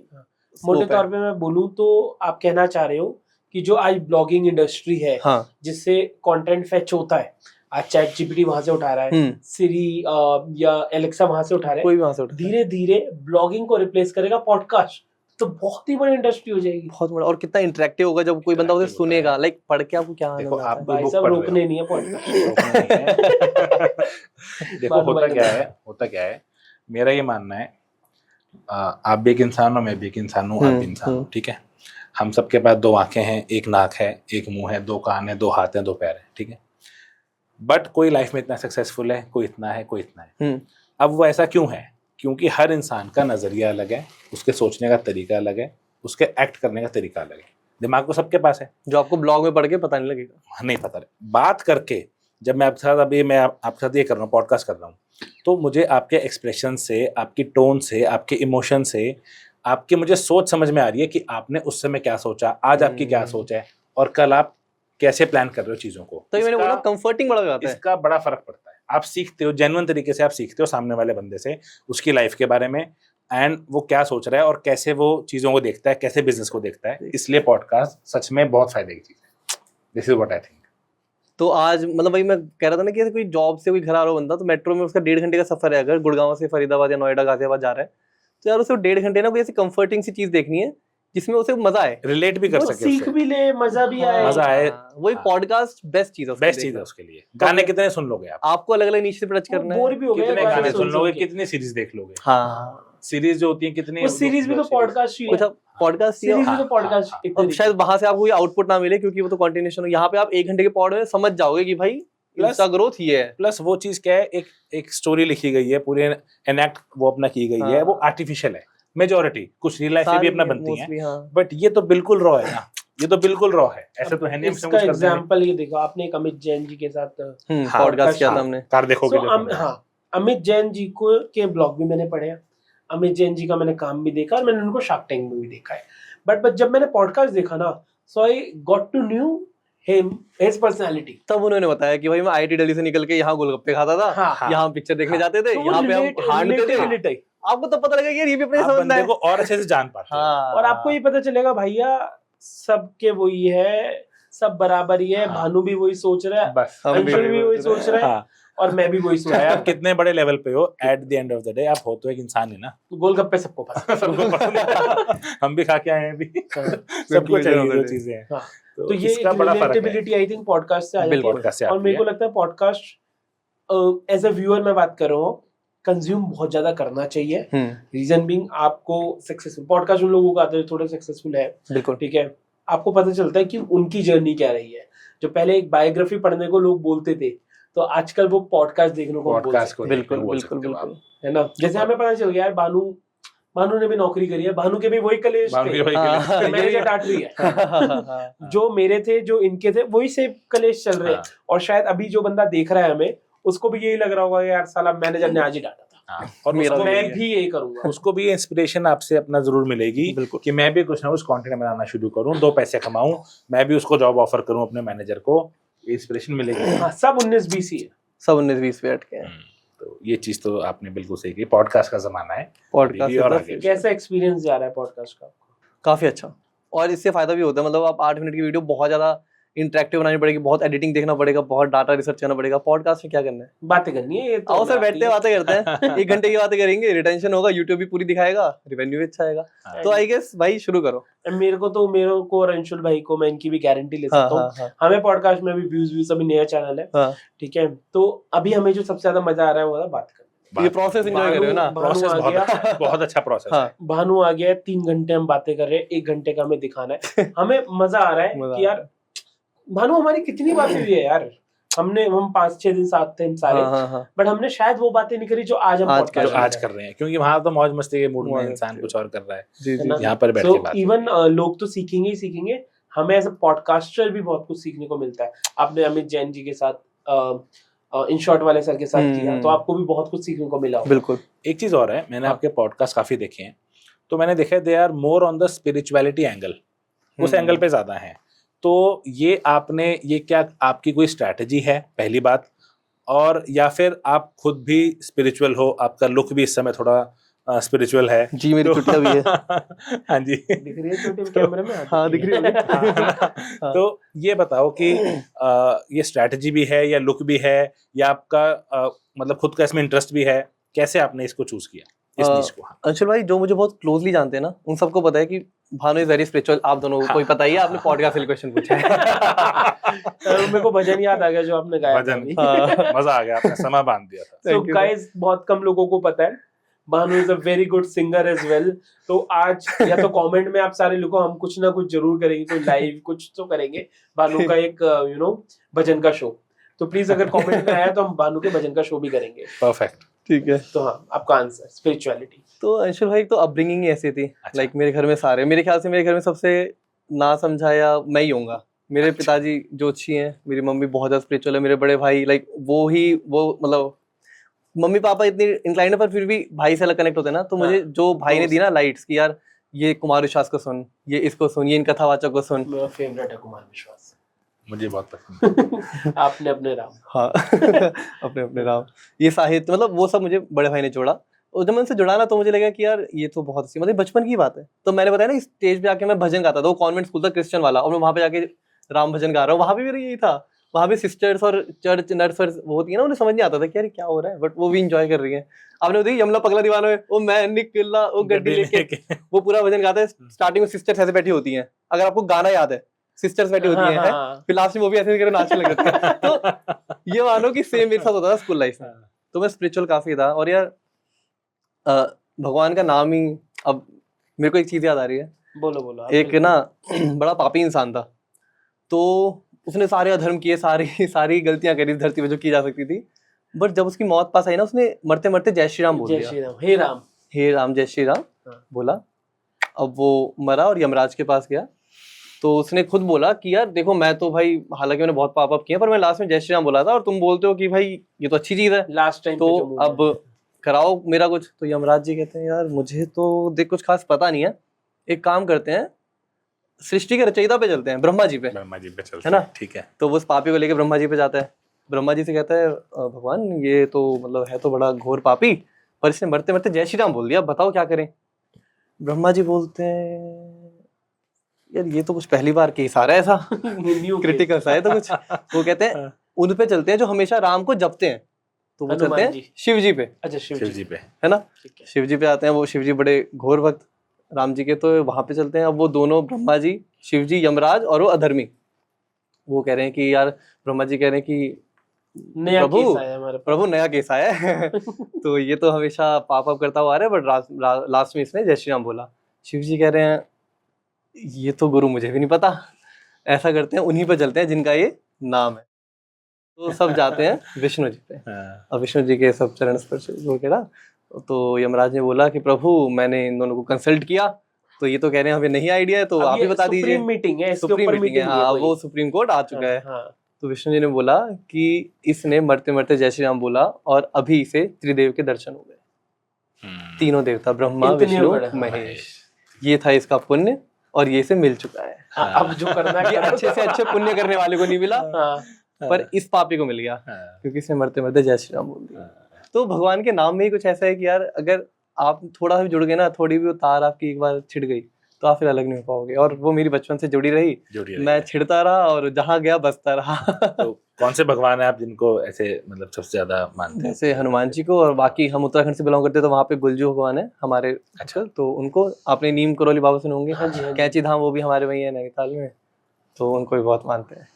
मोटे तौर पे मैं बोलूं तो आप कहना चाह रहे हो कि जो आज ब्लॉगिंग इंडस्ट्री है, हाँ, जिससे कंटेंट फेच होता है, आज चैट जीपीटी वहां से उठा रहा है, सिरी या एलेक्सा वहां से उठा रहा है, कोई भी वहां से उठा, धीरे धीरे ब्लॉगिंग को रिप्लेस करेगा पॉडकास्ट, तो बहुत ही बड़ी इंडस्ट्री हो जाएगी, बहुत बड़ा। और कितना इंटरेक्टिव होगा जब कोई बंदा उसे सुनेगा, लाइक पढ़ के आपको क्या देखो आनंद आप आता है। भाई साहब रोकने नहीं है पॉडकास्ट। देखो होता क्या है, मेरा ये मानना है, आप भी एक इंसान हो, मैं भी एक इंसान हूँ, आप भी इंसान हो, ठीक है। हम सबके पास 2 आंखें हैं, एक नाक है, एक मुंह है, 2 कान है, 2 हाथ हैं, 2 पैर हैं, ठीक है। बट कोई लाइफ में इतना सक्सेसफुल है, कोई इतना है, कोई इतना है। अब वो ऐसा क्यों है? क्योंकि हर इंसान का नजरिया अलग है, उसके सोचने का तरीका अलग है, उसके एक्ट करने का तरीका अलग है। दिमाग तो सबके पास है, जो आपको ब्लॉग में पढ़ के पता नहीं लगेगा, नहीं पता बात करके। जब मैं आपके साथ आपके साथ ये कर रहा हूँ, पॉडकास्ट कर रहा हूँ, तो मुझे आपके एक्सप्रेशन से, आपकी टोन से, आपके इमोशन से, आपकी मुझे सोच समझ में आ रही है कि आपने उस समय क्या सोचा, आज आपकी क्या सोच है, और कल आप कैसे प्लान कर रहे हो चीजों को। तो मैंने बोला कंफर्टिंग बड़ा जाता है, इसका बड़ा फर्क पड़ता है। आप सीखते हो, जेन्युइन तरीके से आप सीखते हो सामने वाले बंदे से, उसकी लाइफ के बारे में, एंड वो क्या सोच रहा है और कैसे वो चीजों को देखता है, कैसे बिजनेस को देखता है। इसलिए पॉडकास्ट सच में बहुत फायदे की चीज है। This is what I think. तो आज मतलब वही मैं कह रहा था ना कि कोई जॉब से कोई घर आ रहा हो बंदा, तो मेट्रो में उसका 1.5 घंटे का सफर है, अगर गुड़गांव से फरीदाबाद या नोएडा गाजियाबाद जा रहा है, तो यार उसे 1.5 घंटे ना कोई ऐसी कंफर्टिंग सी चीज देखनी है जिसमें उसे मजा आए, रिलेट भी कर वो सके, सीख भी ले, मजा भी आए, मजा आए। वही पॉडकास्ट बेस्ट चीज है, बेस्ट चीज है उसके लिए। गाने कितने सुन लोगे आप? आपको अलग अलग नीचे पे टच करना है, बोर भी हो गए, कितने गाने सुन लोगे, के। कितनी सीरीज देख लोगे? हाँ, सीरीज जो होती है कितनी, वो सीरीज भी तो पॉडकास्ट ही है, कुछ पॉडकास्ट सीरीज भी तो पॉडकास्ट एक अब तरीके शायद वहां से आपको कोई आउटपुट ना मिले क्योंकि वो तो कंटिन्यूएशन हो। यहाँ पे आप 1 घंटे के पॉड में समझ जाओगे कि भाई इसका ग्रोथ ही है। प्लस वो चीज क्या है, एक स्टोरी लिखी गई है, पूरे एनेक्ट वो अपना की गई है, वो आर्टिफिशियल है मेजॉरिटी, कुछ रियल लाइफ से भी अपना बनती है, बट ये तो बिल्कुल रॉ है ना, ये तो बिल्कुल रॉ है, ऐसे तो है नहीं। इसका एग्जांपल ये देखो, आपने एक अमित जैन जी के साथ पॉडकास्ट किया था हमने, कार देखोगे। हाँ, अमित जैन जी को के ब्लॉग भी मैंने पढ़े, अमित जैन जी का मैंने काम भी देखा और मैंने उनको शार्क टैंक में भी देखा है, बट जब मैंने पॉडकास्ट देखा ना, so I got to know him, his personality. तब उन्होंने बताया कि भाई मैं IIT दिल्ली से निकल के यहाँ गोलगप्पे खाता था, हाँ, यहाँ पिक्चर देखने जाते थे, तो यहाँ पे हम हांडते थे, आपको तब पता लगा यार ये भी अपने समझना है, और अच्छे से जान पाते हैं। और आपको ये पता चलेगा भैया सबके वही है, सब बराबर ही है, भानु भी वही सोच रहा है, बस अंशुल भी वही सोच रहा है, और मैं भी वही सोच चाहे रहा आप कितने बड़े लेवल पे हो, at the end of the day आप हो तो एक इंसान ही ना। गोलगप्पे सबको पसंद, हम भी खा के आए हैं अभी, सबको चाहिए जो चीजें हैं। तो ये रिलेटेबिलिटी आई थिंक पॉडकास्ट से आ जाती है, और मेरे को लगता है पॉडकास्ट एज अ व्यूअर मैं बात कर रहा हूँ, कंज्यूम बहुत ज्यादा करना चाहिए। रीजन बीइंग आपको सक्सेसफुल पॉडकास्ट उन लोगों को आते हैं थोड़े सक्सेसफुल है, बिल्कुल ठीक है, आपको पता चलता है कि उनकी जर्नी क्या रही है। जो पहले एक बायोग्राफी पढ़ने को लोग बोलते थे, तो आजकल वो पॉडकास्ट देखने को बिल्कुल है ना। जैसे हमें पता चल गया यार, भानु ने भी नौकरी करी है, भानु के भी वही कलेश थे, मैनेजर डांट रही है, जो मेरे थे, जो इनके थे, वही सेम कलेश चल रहे हैं। और शायद अभी जो बंदा देख रहा है हमें, उसको भी यही लग रहा होगा यार साला मैनेजर ने आज ही डांटा था, और मैं भी यही करूंगा। उसको भी इंस्पिरेशन आपसे अपना जरूर मिलेगी कि मैं भी कुछ ना कुछ कंटेंट बनाना शुरू करूं, 2 पैसे कमाऊं, मैं भी उसको जॉब ऑफर करूं अपने मैनेजर को, इंस्पिरेशन मिलेगी। सब 19-20 ही है, सब 19-20 पे अटके हैं। तो ये चीज तो आपने बिल्कुल सही की, पॉडकास्ट का जमाना है। पॉडकास्ट कैसा एक्सपीरियंस जा रहा है पॉडकास्ट का? काफी अच्छा, और इससे फायदा भी होता है, मतलब आप 8 मिनट की वीडियो बहुत ज्यादा इंटरेक्टिव बनानी पड़ेगी, बहुत एडिटिंग देखना पड़ेगा, बहुत डाटा रिसर्च करना पड़ेगा। पॉडकास्ट में क्या करना है, बातें करनी है, ये तो आओ सर बात ही बैठते है। बातें करते हैं, 1 घंटे की बातें करेंगे, रिटेंशन होगा, यूट्यूब भी पूरी दिखाएगा, रेवेन्यू भी अच्छा आएगा। तो आई गेस भाई शुरू करो। मेरे को और अंशुल भाई को मैं इनकी भी गारंटी ले हाँ सकता हूँ। हाँ हमें पॉडकास्ट में भी व्यूज अभी नया चैनल है, हाँ, ठीक है। तो अभी हमें जो सबसे ज्यादा मजा आ रहा है वो है बात करने ये प्रोसेस एंजॉय कर रहे हो ना। प्रोसेस आ गया। बहुत अच्छा प्रोसेस हाँ। है। में। भानु आ गया है, 3 घंटे हम बातें कर रहे हैं, 1 घंटे का हमें दिखाना है। हमें मजा आ रहा है मजा कि यार भानु हमारी कितनी बातें हुई है यार। हम 5-6 दिन साथ थे हम सारे, हाँ हाँ हाँ, बट हमने शायद वो बातें नहीं करी जो आज हम आज podcast जो में आज कर कर रहे हैं, क्योंकि वहां तो मौज मस्ती के मूड में मौज इंसान मस्ती। कुछ और कर रहा है, जी है जी ना? जी। यहाँ पर बैठ सो के बात इवन लोग तो सीखेंगे ही सीखेंगे, हमें एज अ पॉडकास्टर भी बहुत कुछ सीखने को मिलता है। आपने अमित जैन जी के साथ इन शॉर्ट वाले सर के साथ किया, तो आपको भी बहुत कुछ सीखने को मिला होगा। बिल्कुल। एक चीज और है, मैंने हाँ। आपके पॉडकास्ट काफी देखे हैं, तो मैंने देखा they are more on the spirituality angle, उस एंगल पे ज्यादा है। तो ये आपने, ये क्या आपकी कोई स्ट्रैटेजी है पहली बात, और या फिर आप खुद भी स्पिरिचुअल हो, आपका लुक भी इस समय थोड़ा स्पिरिचुअल है जी, मेरी चुटिया भी है। हाँ जी, दिख रही है छोटे कैमरे में? हाँ, दिख रही होगी। हाँ, तो ये बताओ कि ये स्ट्रैटेजी भी है या लुक भी है, या आपका मतलब खुद का इसमें इंटरेस्ट भी है, कैसे आपने इसको चूज किया, इस निश को? हाँ। अंशुल भाई जो मुझे बहुत क्लोजली जानते हैं ना, उन सबको पता है कि भानु इज वेरी स्पिरिचुअल। आप दोनों को कोई पता ही है, आपने पॉडकास्ट में क्वेश्चन पूछा है। मेरे को भजन याद आ गया जो आपने गाया था भजन, अभी। हाँ। मजा आ गया, आपने समा बांध दिया था। So Thank you, guys, बहुत कम लोगों को पता है Bhanu is a very good singer as well. तो आज या तो कमेंट में आप सारे लिखो, हम कुछ ना कुछ जरूर करेंगे, कोई लाइव कुछ तो करेंगे भानु का एक भजन का शो। तो प्लीज अगर कमेंट में आया तो हम भानु के भजन का शो भी करेंगे। परफेक्ट। ठीक है। तो हाँ, आपका आंसर स्पिरिचुअलिटी। तो अंशुल भाई तो अपब्रिंगिंग ही ऐसी थी, अच्छा। लाइक मेरे घर में सारे, मेरे ख्याल से मेरे घर में सबसे ना समझाया मैं ही होऊंगा। मेरे अच्छा। पिताजी ज्योतिषी हैं, मेरी मम्मी बहुत ज्यादा स्पिरिचुअल है, मेरे बड़े भाई लाइक वो मतलब मम्मी पापा इतनी इंक्लाइंड है, पर फिर भी भाई से अलग कनेक्ट होते हैं ना। तो मुझे जो भाई ने दी ना लाइट्स की, यार ये कुमार विश्वास को सुन, ये इसको सुन, ये इन कथावाचक को सुन। मेरा फेवरेट है कुमार विश्वास। मुझे बहुत पसंद है। आपने अपने राम। हाँ अपने अपने राम, ये साहित्य, मतलब वो सब मुझे बड़े भाई ने जोड़ा। और जब मैं उनसे जुड़ा ना, तो मुझे लगा कि यार ये तो बहुत अच्छी, मतलब बचपन की बात है। तो मैंने बताया ना, स्टेज पे आके मैं भजन गाता था, वो कॉन्वेंट स्कूल था क्रिश्चियन वाला, और मैं वहां पे जाके राम भजन गा रहा हूँ। वहां पे मेरा यही था, वहां पे सिस्टर्स और चर्च नर्स वो होती है ना, उन्हें समझ नहीं आता था कि यार क्या हो रहा है, बट वो भी इंजॉय कर रही है। आपने देखी यमला पगला दीवाना में, वो मैं निकला वो गड्डी लेके, वो पूरा भजन गाता है। स्टार्टिंग में सिस्टर्स ऐसे बैठी होती हैं, अगर आपको गाना याद है, सिस्टर्स बैठी होती हैं, फिर लास्ट में वो भी ऐसे करके नाचने लग जाती हैं। तो ये मानो कि सेम मेरे साथ होता था स्कूल लाइफ में। तो मैं स्पिरिचुअल काफी था। और यार भगवान का नाम ही, अब मेरे को एक चीज याद आ रही है। बोलो बोलो। एक ना बड़ा पापी इंसान था, तो उसने सारे अधर्म किए, सारी गलतियां करी धरती पे जो की जा सकती थी। बट जब उसकी मौत पास आई ना, उसने मरते मरते जय श्री राम बोल जय दिया। श्री राम, हे राम, हे राम, जय श्री राम बोला। अब वो मरा और यमराज के पास गया, तो उसने खुद बोला कि यार देखो, मैं तो भाई हालांकि मैंने बहुत पाप किए, पर मैं लास्ट में जय श्री राम बोला था, और तुम बोलते हो कि भाई ये तो अच्छी चीज है, लास्ट टाइम तो अब कराओ मेरा कुछ। तो यमराज जी कहते हैं यार मुझे तो देख कुछ खास पता नहीं है, एक काम करते हैं, सृष्टि के रचयिता पे चलते हैं, ब्रह्मा जी पे चलते है ना। ठीक है। तो वो उस पापी को लेके ब्रह्मा जी पे जाता है। ब्रह्मा जी से कहता है भगवान ये तो मतलब है तो बड़ा घोर पापी, पर इसने मरते मरते जय श्री राम बोल दिया, बताओ क्या करें। ब्रह्मा जी बोलते हैं यार ये तो कुछ पहली बार केस आ रहा है ऐसा, क्रिटिकल सा है तो कुछ। वो कहते हैं उन पे चलते हैं जो हमेशा राम को जपते हैं, तो वो चलते हैं शिव जी पे। अच्छा, शिव जी पे, है ना। शिव जी पे आते हैं, वो शिव जी बड़े घोर भक्त राम जी के, तो वहां पे चलते हैं। अब वो दोनों, ब्रह्मा जी, शिव जी, यमराज और वो अधर्मी, वो कह रहे हैं कि यार, ब्रह्मा जी कह रहे हैं कि नया केस आया हमारे पास। प्रभु नया केस आया है तो ये तो हमेशा पाप करता हुआ आ रहा है, बट लास्ट में इसने जय श्री राम बोला। शिव जी कह रहे हैं ये तो गुरु मुझे भी नहीं पता, ऐसा करते हैं उन्हीं पे चलते हैं जिनका ये नाम है। तो सब जाते हैं विष्णु जी पे। अब विष्णु जी के सब चरण स्पर्श हो गया। तो यमराज ने बोला कि प्रभु मैंने इन दोनों को कंसल्ट किया, तो ये तो कह रहे हैं हमें नहीं आइडिया है, तो आप ही बता दीजिए। सुप्रीम मीटिंग है, इसके सुप्रीम ऊपर मीटिंग है, हाँ, वो सुप्रीम कोर्ट आ चुका है। तो विष्णु जी ने बोला कि इसने मरते मरते जय श्री राम बोला, और अभी इसे त्रिदेव के दर्शन हो गए, तीनों देवता ब्रह्मा विष्णु महेश, ये था इसका पुण्य, और ये से मिल चुका है। अब जो करना है, अच्छे से अच्छे पुण्य करने वाले को नहीं मिला, पर इस पापी को मिल गया, क्योंकि इसने मरते मरते जय श्री राम बोल दिया। तो भगवान के नाम में ही कुछ ऐसा है कि यार अगर आप थोड़ा भी जुड़ गए ना, थोड़ी भी तार आपकी एक बार छिड़ गई, तो आप फिर अलग नहीं हो पाओगे। और वो मेरी बचपन से जुड़ी रही, जुड़ी मैं छिड़ता रहा और जहाँ गया बसता रहा। तो कौन से भगवान है आप जिनको ऐसे मतलब सबसे ज्यादा मानते हैं? जैसे हनुमान जी को, और बाकी हम उत्तराखंड से बिलोंग करते हैं तो वहाँ पे गुलजू भगवान है हमारे। अच्छा। तो उनको आपने नीम करौली बाबा सुने होंगे, हाँ जी, हाँ जी। कैंची धाम, वो भी हमारे वही है नैनीताल में, तो उनको भी बहुत मानते हैं।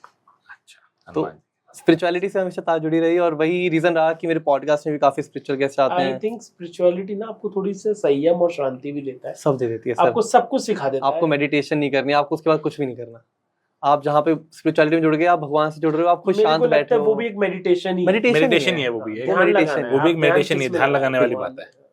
अच्छा, तो हनुमान जी। स्पिरिचुअलिटी से हमेशा तार जुड़ी रही, और वही रीजन रहा कि मेरे पॉडकास्ट में भी काफी स्पिरिचुअल गेस्ट आते आई हैं। थिंक स्पिरिचुअलिटी ना आपको थोड़ी सी संयम और शांति भी देता है, सब दे देती है आपको सर। सब कुछ सिखा देता आपको है। मेडिटेशन नहीं करनी, आपको उसके बाद कुछ भी नहीं करना। आप जहाँ पे स्पिरिचुअलिटी में जुड़ गए, आप भगवान से जुड़ रहे हो, आप खुद मेरे शांत को लगता बैठे है हो। वो भी एक मेडिटेशन ही है। मेडिटेशन ही है वो भी, हाँ, एक वो ध्यान meditation लगाना है, वो भी आप एक ध्यान मेडिटेशन ही है, किसमें ध्यान लगाना लगाने वाली भगवान बात है।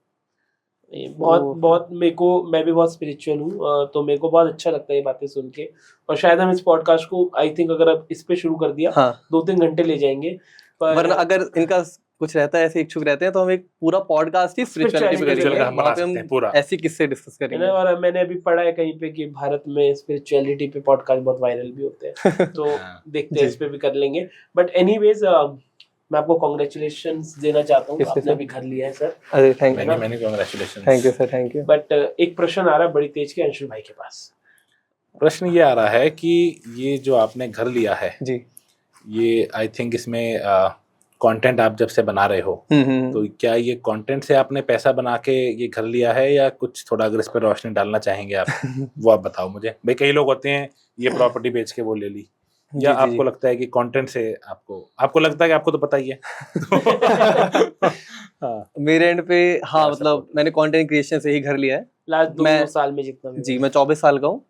ये बहुत वो- बहुत मेरे को, मैं भी बहुत स्पिरिचुअल हूँ, तो मेरे को बहुत अच्छा लगता है ये बातें सुन के। और शायद हम इस पॉडकास्ट को आई थिंक अगर आप इस पे शुरू कर दिया हाँ, 2-3 घंटे ले जाएंगे, पर वरना अगर इनका कुछ रहता है, ऐसे इच्छुक रहते हैं, तो हम एक पूरा पॉडकास्ट ही स्पिरिचुअलिटी पे Spirituality Spiritual करेंगे। का हम वहाँ बना पे सकते हैं हम पूरा। ऐसी किस्से डिस्कस है करेंगे। ना। और मैंने अभी पढ़ा है कहीं पे कि भारत में स्पिरिचुअलिटी पे पॉडकास्ट बहुत वायरल भी होते हैं, तो हाँ। देखते हैं जी। इस पे भी कर लेंगे। बट एनीवेज मैं आपको कॉन्ग्रेचुलेशंस देना चाहता हूँ, किससे आपने सर? अभी घर लिया है सर। अरे थैंक मैंने यू, मैंने congratulation. Thank you sir, thank you. But एक प्रश्न आ रहा है बड़ी तेज के अंशुल भाई के पास। प्रश्न ये आ रहा है कि ये जो आपने घर लिया है, जी। ये आई थिंक इसमें कंटेंट आप जब से बना रहे हो, तो क्या ये कंटेंट से आपने पैसा बना के ये घर लिया है, या कुछ थोड़ा अगर इस पर रोशनी डालना चाहेंगे आप, वो आप बताओ मुझे। भाई कई लोग होते हैं ये प्रॉपर्टी बेच के वो ले ली, या जी, जी, आपको जी। लगता है कि कंटेंट से आपको लगता है कि आपको तो पता ही है। हाँ, मेरे एंड पे हाँ, क्या मतलब support? मैंने कंटेंट क्रिएशन से ही घर लिया है। लास्ट 2 मैं- साल में जितना भी जी, हुआ। मैं 24 साल का हूँ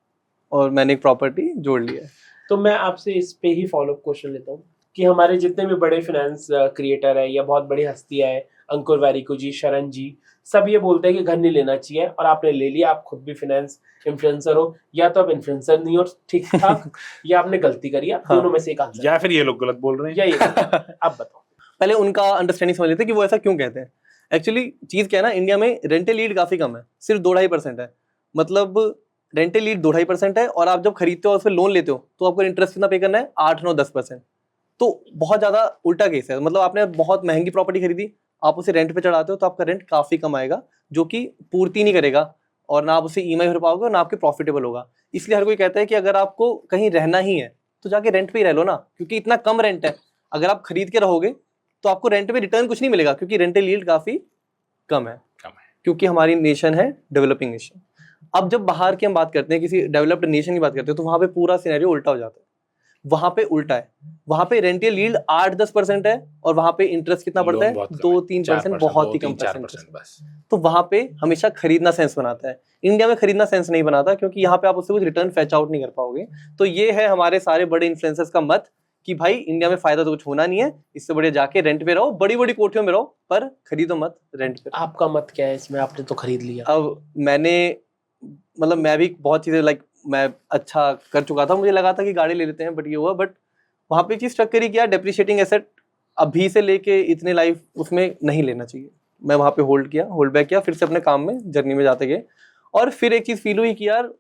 और मैंने एक प्रॉपर्टी जोड़ लिया है। तो मैं आपसे इस पे ही फॉलोअप क्वेश्चन लेता हूँ कि हमारे जितने भी बड़े फाइनेंस क्रिएटर है या बहुत बड़ी हस्तियां है, अंकुर वारिकू जी, शरण जी, सब ये बोलते हैं कि घर नहीं लेना चाहिए, और आपने ले लिया। आप खुद भी फाइनेंस इन्फ्लुएंसर हो, या तो आप इन्फ्लुएंसर नहीं हो ठीक ठाक, या आपने गलती करी है, हाँ। दोनों में से एक आंसर, या फिर ये लोग गलत बोल रहे हैं। या ये आप बताओ। पहले उनका अंडरस्टैंडिंग समझ लेते हैं कि वो ऐसा क्यों कहते हैं। एक्चुअली चीज क्या है ना, इंडिया में रेंटल यील्ड काफी कम है, सिर्फ 2-2.5% है। मतलब रेंटल यील्ड 2-2.5% है, और आप जब खरीदते हो और फिर लोन लेते हो तो आपको इंटरेस्ट कितना पे करना है, 8-9-10%। तो बहुत ज्यादा उल्टा केस है। मतलब आपने बहुत महंगी प्रॉपर्टी खरीदी, आप उसे रेंट पे चढ़ाते हो तो आपका रेंट काफी कम आएगा, जो कि पूर्ति नहीं करेगा, और ना आप उसे ईएमआई भर पाओगे और ना आपके प्रॉफिटेबल होगा। इसलिए हर कोई कहता है कि अगर आपको कहीं रहना ही है तो जाके रेंट पे ही रह लो ना, क्योंकि इतना कम रेंट है। अगर आप खरीद के रहोगे तो आपको रेंट पे रिटर्न कुछ नहीं मिलेगा, क्योंकि रेंटल यील्ड काफी कम है, क्योंकि हमारी नेशन है डेवलपिंग नेशन। अब जब बाहर की हम बात करते हैं, किसी डेवलप्ड नेशन की बात करते हैं, तो वहां पे पूरा सिनेरियो उल्टा हो जाता है। वहां पे उल्टा है, वहां पे रेंटल यील्ड 8-10% है, और वहां पे इंटरेस्ट कितना बढ़ता है, 2-3%, बहुत ही कम परसेंट। बस। तो वहां पे हमेशा खरीदना सेंस बनाता है। इंडिया में खरीदना सेंस नहीं बनाता, क्योंकि यहाँ पे आप उससे कुछ रिटर्न फैच आउट नहीं कर पाओगे। तो ये है हमारे सारे बड़े इन्फ्लुएंसर्स का मत कि भाई इंडिया में फायदा तो कुछ होना नहीं है, इससे बढ़िया जाके रेंट पे रहो, बड़ी बड़ी कोठियों में रहो, पर खरीदो मत, रेंट पे। आपका मत क्या है इसमें? आपने तो खरीद लिया। अब मैंने, मतलब मैं भी बहुत चीजें लाइक मैं अच्छा कर चुका था, मुझे लगा था कि गाड़ी ले लेते हैं, बट ये हुआ। बट वहां पे चीज स्ट्रक करी क्या, डेप्रिशिएटिंग एसेट अभी से लेके इतने लाइफ उसमें नहीं लेना चाहिए। मैं वहां पे होल्ड बैक किया, फिर से अपने काम में जर्नी में जाते गए। और फिर एक चीज फील हुई कि यार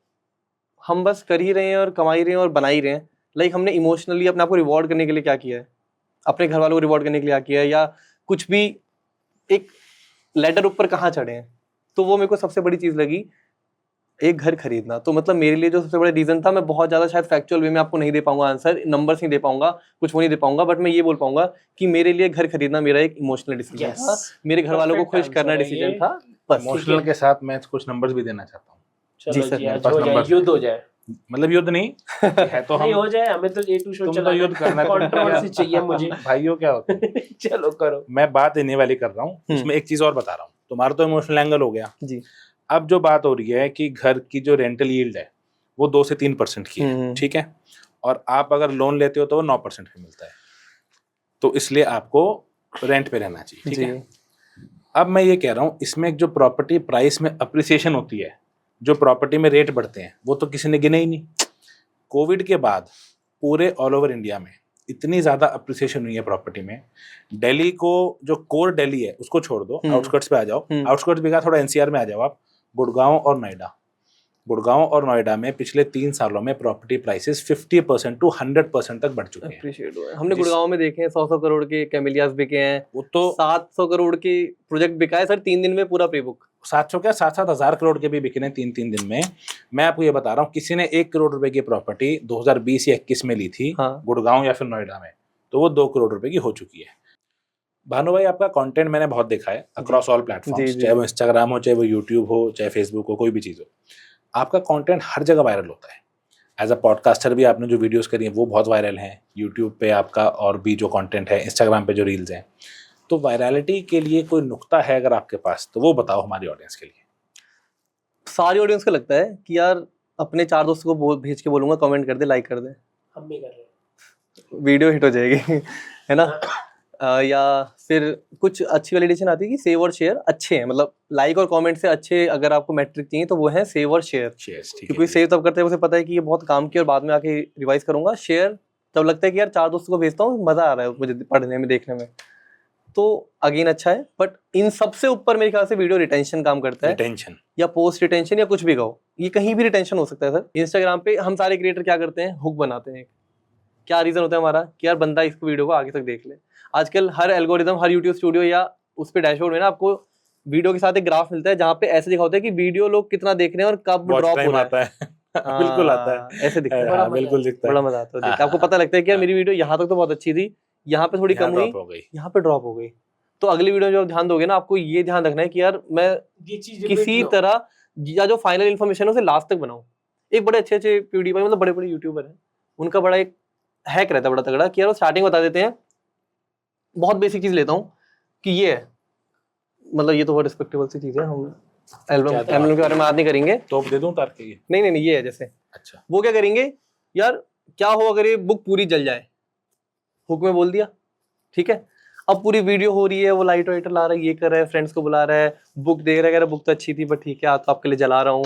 हम बस कर ही रहे हैं और कमा ही रहे हैं और बना ही रहे हैं। लाइक हमने इमोशनली अपने आप को रिवॉर्ड करने के लिए क्या किया है, अपने घर वालों को रिवॉर्ड करने के लिए क्या किया है, या कुछ भी एक लेडर ऊपर कहाँ चढ़े हैं। तो वो मेरे को सबसे बड़ी चीज लगी, एक घर खरीदना। तो मतलब मेरे लिए जो सबसे बड़ा रीजन था, मैं बहुत ज्यादा शायद फैक्चुअल वे में आपको नहीं दे पाऊंगा आंसर, नंबर्स नहीं दे पाऊंगा, कुछ वो नहीं दे पाऊंगा, बट मैं ये बोल पाऊंगा कि मेरे लिए घर खरीदना मेरा एक इमोशनल डिसीजन Yes. था, मेरे घर वालों को Perfect खुश answer करना है डिसीजन ये। था बस। इमोशनल के साथ मैं कुछ नंबर्स भी देना चाहता हूँ। चलो जी सर, जी, मेरे आज पास हो जाए, numbers युद्ध हो जाए। मतलब युद्ध नहीं है तो नहीं हम हो जाए, हमें तो A to show तुम तो चलाना युद्ध करना है, कंट्रोवर्सी चाहिए मुझे। भाइयों क्या होता है। चलो करो। मैं बात इन्हीं वाली कर रहा हूँ, उसमें एक चीज और बता रहा हूँ। तुम्हारा तो इमोशनल एंगल हो गया जी। अब जो बात हो रही है कि घर की जो रेंटल यील्ड है वो 2 से 3% की है, ठीक है, और आप अगर लोन लेते हो तो वो 9% पे मिलता है, तो इसलिए आपको रेंट पे रहना चाहिए, ठीक है। अब मैं ये कह रहा हूँ, इसमें जो प्रॉपर्टी प्राइस में अप्रिसिएशन होती है, जो प्रॉपर्टी में रेट बढ़ते हैं, वो तो किसी ने गिने ही नहीं। कोविड के बाद पूरे ऑल ओवर इंडिया में इतनी ज्यादा अप्रिसिएशन हुई है प्रॉपर्टी में। दिल्ली को, जो कोर दिल्ली है उसको छोड़ दो, आउटस्कर्ट्स पे आ जाओ, आउटस्कर्ट्स भी थोड़ा एनसीआर में आ जाओ आप, गुड़गांव और नोएडा, गुड़गांव और नोएडा में पिछले 3 सालों में प्रॉपर्टी प्राइसेस 50% टू 100% तक बढ़ चुके हैं। अप्रिशिएट हुआ है। हमने जिस- गुड़गांव में देखे हैं 100 करोड़ के कैमेलियास बिके हैं, वो तो 700 करोड़ के प्रोजेक्ट बिका है सर 3 दिन में पूरा प्री बुक। 700 क्या 7,000 करोड़ के भी बिकने 3 दिन में। मैं आपको ये बता रहा हूँ, किसी ने 1 करोड़ रुपए की प्रॉपर्टी 2020 या 21 में ली थी हाँ। गुड़गांव या फिर नोएडा में, तो वो 2 करोड़ रुपए की हो चुकी है। भानु भाई, आपका कंटेंट मैंने बहुत देखा है अक्रॉस ऑल प्लेटफॉर्म्स, जी। चाहे वो इंस्टाग्राम हो, चाहे वो यूट्यूब हो, चाहे फेसबुक हो, कोई भी चीज़ हो, आपका कंटेंट हर जगह वायरल होता है। एज अ पॉडकास्टर भी आपने जो वीडियोस करी हैं वो बहुत वायरल हैं, यूट्यूब पे आपका और भी जो कंटेंट है, इंस्टाग्राम पे जो रील्स हैं। तो वायरलिटी के लिए कोई नुक्ता है अगर आपके पास, तो वो बताओ हमारी ऑडियंस के लिए। सारी ऑडियंस को लगता है कि यार अपने 4 दोस्तों को भेज के बोलूंगा कमेंट कर दे, लाइक कर दे, हम भी कर रहे हैं। वीडियो हिट हो जाएगी है ना। या फिर कुछ अच्छी वैलिडेशन आती है कि सेव और शेयर अच्छे हैं, मतलब लाइक और कमेंट से अच्छे अगर आपको मैट्रिक चाहिए तो वो है सेव और शेयर। क्योंकि सेव तब करते हैं उसे पता है कि ये बहुत काम किया और बाद में आके रिवाइज करूंगा। शेयर तब लगता है कि यार 4 दोस्तों को भेजता हूँ, मजा आ रहा है मुझे पढ़ने में, देखने में, तो अगेन अच्छा है। बट इन सबसे ऊपर मेरे ख्याल से वीडियो रिटेंशन काम करता है, रिटेंशन या पोस्ट रिटेंशन या कुछ भी कहो, ये कहीं भी रिटेंशन हो सकता है सर। इंस्टाग्राम पे हम सारे क्रिएटर क्या करते हैं, हुक बनाते हैं। क्या रीजन होता है हमारा कि यार बंदा इस वीडियो को आगे तक देख ले। आजकल हर एल्गोरिदम, हर यूट्यूब स्टूडियो या उस पे डैशबोर्ड में ना आपको वीडियो के साथ एक ग्राफ मिलता है जहाँ पे ऐसे दिखा होता है कि वीडियो लोग कितना देख रहे हैं और कब ड्रॉप हो रहा है। आता है बिल्कुल आता है, ऐसे दिखता है, हाँ, बिल्कुल दिखता है, बड़ा मजा आता है देख के। आपको पता लगता है कि यार मेरी वीडियो यहाँ तक तो बहुत अच्छी थी, यहाँ पे थोड़ी कम हुई, यहाँ पे ड्रॉप हो गई। तो अगली वीडियो जो ध्यान दोगे ना, आपको ये ध्यान रखना है कि यार मैं ये चीज किसी तरह या जो फाइनल इन्फॉर्मेशन है उसे लास्ट तक बनाऊं। एक बड़े अच्छे प्यूडीपाई, मतलब बड़े बड़े यूट्यूबर हैं, उनका बड़ा एक हैक रहता है बड़ा तगड़ा कि यार वो स्टार्टिंग बता देते हैं। बहुत बेसिक चीज लेता हूँ कि ये है, मतलब ये तो बहुत रिस्पेक्टेबल सी चीज है, हम एल्बम के बारे में बात नहीं करेंगे। तो दे दूं तार के? नहीं, ये है जैसे, अच्छा, वो क्या करेंगे यार, क्या हो अगर ये बुक पूरी जल जाए, हुक में बोल दिया, ठीक है। अब पूरी वीडियो हो रही है, वो लाइट वाइटर ला रहा है, ये कर रहा है, फ्रेंड्स को बुला रहा है, बुक देख रहा है, कह रहा है बुक तो अच्छी थी बट ठीक है तो आपके लिए जला रहा हूँ।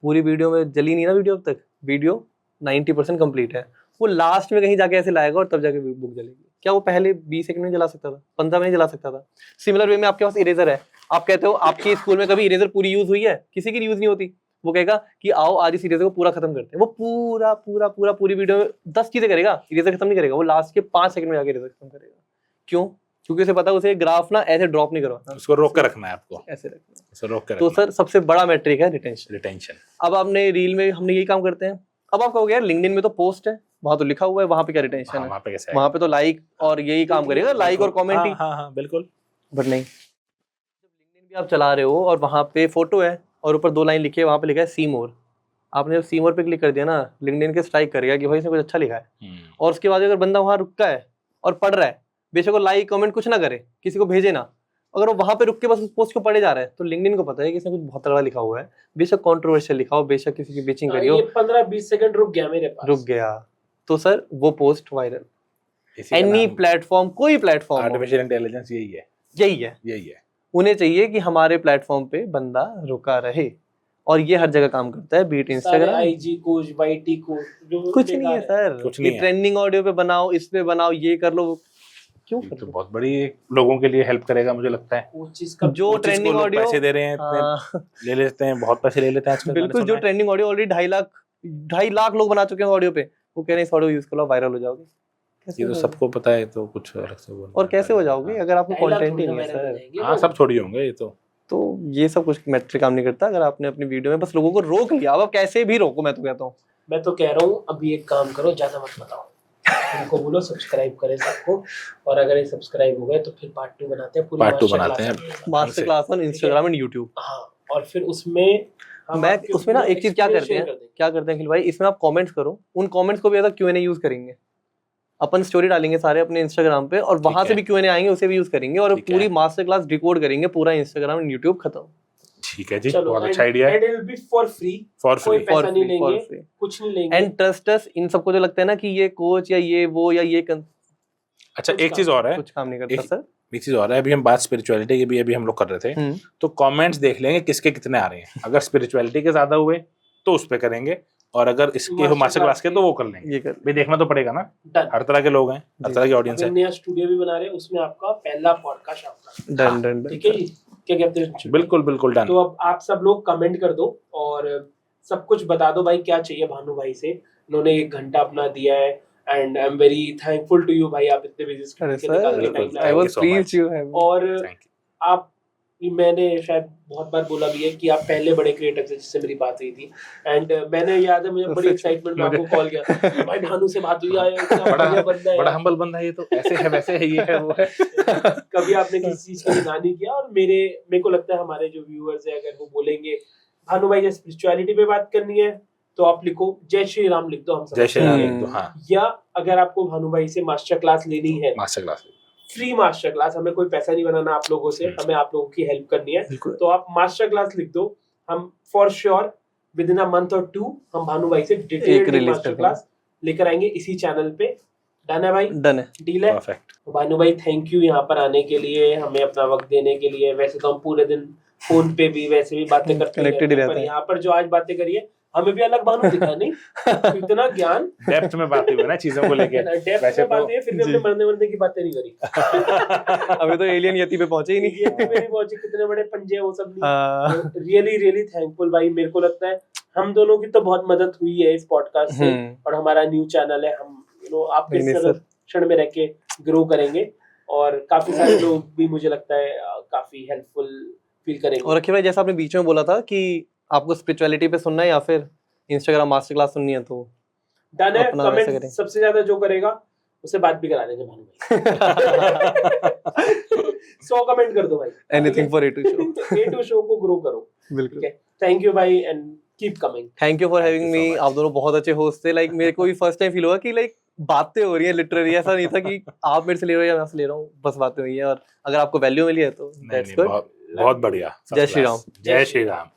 पूरी वीडियो में जली नहीं ना वीडियो, अब तक वीडियो 90% कंप्लीट है। वो लास्ट में कहीं जाके ऐसे लाएगा और तब जाके बुक जलेगी। क्या वो पहले 20 सेकंड में जला सकता था, 15 में जला सकता था? सिमिलर वे में आपके पास इरेजर है, आप कहते हो आपके स्कूल में कभी इरेजर पूरी यूज हुई है? किसी की यूज नहीं होती। वो कहेगा कि आओ आज इस इरेजर को पूरा खत्म करते हैं, वो पूरी वीडियो में 10 चीजें करेगा, इरेजर खत्म नहीं करेगा। वो लास्ट के 5 सेकंड में जाके इरेजर खत्म करेगा। क्यों? क्योंकि उसे पता है उसे ग्राफ ना ऐसे ड्रॉप नहीं करवाना, उसको रोक कर रखना है, आपको ऐसे रखना है। उसको रोक कर तो सर सबसे बड़ा मैट्रिक है रिटेंशन। अब आपने रील में हमने यही काम करते हैं। अब आप कहोगे यार लिंक्डइन में तो पोस्ट है, वहां तो लिखा हुआ है, वहां पे क्या रिटेंशन है? वहां पे तो लाइक और यही काम करेगा, लाइक और कमेंट ही। हाँ, बिल्कुल। बट नहीं, जब लिंक्डइन भी आप चला रहे हो और वहां पे फोटो है और ऊपर 2 लाइन लिखी है, वहां पे लिखा है सी मोर, आपने जब सी मोर पे क्लिक कर दिया ना, लिंक्डइन के स्ट्राइक करेगा कि भाई इसने कुछ अच्छा लिखा है। और उसके बाद अगर बंदा वहां रुका है और पढ़ रहा है, बेशक वो लाइक कमेंट कुछ ना करे, किसी को भेजे ना, अगर वो वहां पे रुक के बस उस पोस्ट को पढ़े जा रहा है, तो लिंक्डइन को पता है कि इसने कुछ बहुत तगड़ा लिखा हुआ है, बेशक कंट्रोवर्शियल लिखा हो, बेशक किसी की बिचिंग करी हो, 15-20 सेकंड रुक गया मेरे पास, रुक गया, तो सर वो पोस्ट वायरल। एनी प्लेटफॉर्म, कोई प्लेटफॉर्म, आर्टिफिशियल इंटेलिजेंस यही है। उन्हें चाहिए कि हमारे प्लेटफॉर्म पे बंदा रुका रहे, और ये हर जगह काम करता है। Beat Instagram, IG coach, YT coach, कुछ नहीं है सर, कुछ ये ट्रेंडिंग ऑडियो पे बनाओ, इस पे बनाओ, ये कर लो, क्यों कर तो लो? बहुत बड़ी लोगों के लिए हेल्प करेगा मुझे लगता है। वो चीज का जो ट्रेंडिंग ऑडियो पैसे दे रहे हैं, इतने ले लेते हैं, बहुत पैसे ले लेते हैं आजकल। बिल्कुल, जो ट्रेंडिंग ऑडियो ऑलरेडी 2.5 लाख लोग बना चुके हैं ऑडियो पे, वो कह रहे हैं इस ऑडियो यूज करो वायरल हो जाओगे। ये तो सबको पता है, तो कुछ अलग से बोलना। और कैसे हो जाओगे अगर आपको कंटेंट ही नहीं है सर? हाँ, सब छोड़ी होंगे ये तो ये सब कुछ मैट्रिक काम नहीं करता। अगर आपने अपनी वीडियो में बस लोगों को रोक लिया, अब कैसे भी रोको, मैं तो कहता हूँ, मैं तो कह रहा हूँ अभी एक काम करो, ज्यादा मत बताओ, उनको बोलो सब्सक्राइब करें सबको, और अगर ये सब्सक्राइब हो गए तो फिर पार्ट 2 बनाते हैं, पूरी पार्ट 2 बनाते हैं, master class on Instagram and YouTube. हाँ, और फिर उसमें मैं उसमें ना एक चीज क्या करते हैं अखिल भाई, इसमें आप कमेंट्स करो, उन कमेंट्स को भी एज Q&A यूज करेंगे। अपन स्टोरी डालेंगे सारे अपने इंस्टाग्राम पे, और वहां से भी Q&A आएंगे, उसे भी यूज करेंगे, और पूरी मास्टर क्लास डिकोड करेंगे, पूरा इंस्टाग्राम एंड यूट्यूब खत्म। ठीक है जी, बहुत अच्छा आइडिया है। It will be for free, कोई पैसा नहीं लेंगे, कुछ नहीं लेंगे। एंड ट्रस्ट अस, इन सबको जो लगता है ना कि ये कोच या ये वो या ये अच्छा, एक चीज और है, कुछ काम नहीं करता सर। एक चीज और है, अभी हम बात स्पिरिचुअलिटी की भी अभी हम लोग कर रहे थे, तो कमेंट्स देख लेंगे किसके कितने आ रहे हैं। अगर स्पिरिचुअलिटी के ज्यादा हुए तो उस पे करेंगे, और अगर इसके मास्टर क्लास के तो वो कर लेंगे। भाई देखना तो पड़ेगा ना, हर तरह के लोग हैं, हर तरह की ऑडियंस है। नया स्टूडियो भी बना रहे हैं, उसमें आपका पहला पॉडकास्ट आपका डन। ठीक है जी, क्या कहते हैं? बिल्कुल डन। तो अब आप सब लोग कमेंट कर दो, और सब कुछ बता दो भाई, क्या चाहिए भानु भाई से। उन्होंने 1 घंटा अपना दिया है and I am very thankful to you भाई, आप इतने बिजी अरे स्केड्यूल के निकाल के sir, time I you was so pleased much. You have और थैंक यू। आप, मैंने शायद बहुत बार बोला भी है कि आप पहले बड़े क्रिएटर से जिससे मेरी बात हुई थी, एंड मैंने याद है मुझे बड़ी एक्साइटमेंट में आपको कॉल किया, भाई भानु से बात हुई है, क्या बढ़िया बंदा है बड़ा यार। हम्बल बंदा है ये तो, ऐसे है वैसे है, ये है वो है। कभी आपने किसी चीज के लिए ना नहीं किया। और मेरे को लगता है हमारे जो व्यूअर्स है, अगर वो बोलेंगे भानु भाई जैसे स्पिरिचुअलिटी पे बात करनी है तो आप लिखो जय श्री राम लिख दो, हम जय श्री राम हम्म। लिख दो, हाँ, या अगर आपको भानु भाई से मास्टर क्लास लेनी है, master class. Free master class, हमें कोई पैसा नहीं बनाना आप लोगों से, हमें आप लोगों की हेल्प करनी है, बिल्कुल। तो आप मास्टर क्लास लिख दो। हम for sure with in a month और 2 हम भानु भाई से डिटेल्ड release मास्टर कर क्लास लेकर आएंगे इसी चैनल पे। डन है भाई, डन है। डील है। परफेक्ट। भानु भाई थैंक यू यहाँ पर आने के लिए, हमें अपना वक्त देने के लिए। वैसे तो हम पूरे दिन फोन पे भी वैसे भी बातें करते Connected रहते ही हैं, रहते पर हैं। यहाँ पर जो आज बातें करी है हमें भी अलग भानु दिखा नहीं, इतना ज्ञान डेप्थ में बातें हुई ना चीजों को लेके। डेप्थ वैसे में तो बातें हैं, फिर भी हमने जी। मरने की बातें नहीं करी। अभी तो एलियन यति पे पहुंचे ही नहीं। ये भी मेरी पहुंची, कितने बड़े पंजे हैं वो सब नहीं। हाँ। रियली रियली थैंकफुल भाई। मेरे को लगता है हम दोनों की तो बहुत मदद हुई है इस पॉडकास्ट से, और हमारा न्यू चैनल है, हम आपके नहीं, सर। क्षण में रह के ग्रो करेंगे, और काफी सारे लोग भी मुझे लगता है काफी हेल्पफुल फील करेंगे। और अखिल भाई जैसा आपने बीच में बोला था कि आपको स्पिरिचुअलिटी पे सुनना है या फिर इंस्टाग्राम मास्टर क्लास सुननी है, तो डन है। अपना वैसे कमेंट करें। सबसे ज्यादा जो करेगा उससे बात भी करा देंगे भानु भाई। 100 कमेंट कर दो भाई, anything for A2 show. A2 show को ग्रो करो। बिल्कुल। ठीक है, थैंक यू भाई and keep coming. Thank you for Thank having you so me. much. आप दोनों बहुत अच्छे होस्ट थे। लाइक मेरे को भी फर्स्ट टाइम फील हुआ कि लाइक बातें हो रही है लिटरली, ऐसा नहीं था कि आप मेरे से ले रहे हो या मैं आपसे ले रहा हूँ, बस बातें हुई है। और अगर आपको वैल्यू मिली है तो नहीं दैट्स नहीं, गुड। बहुत बहुत बढ़िया। जय श्री राम। जय श्री राम।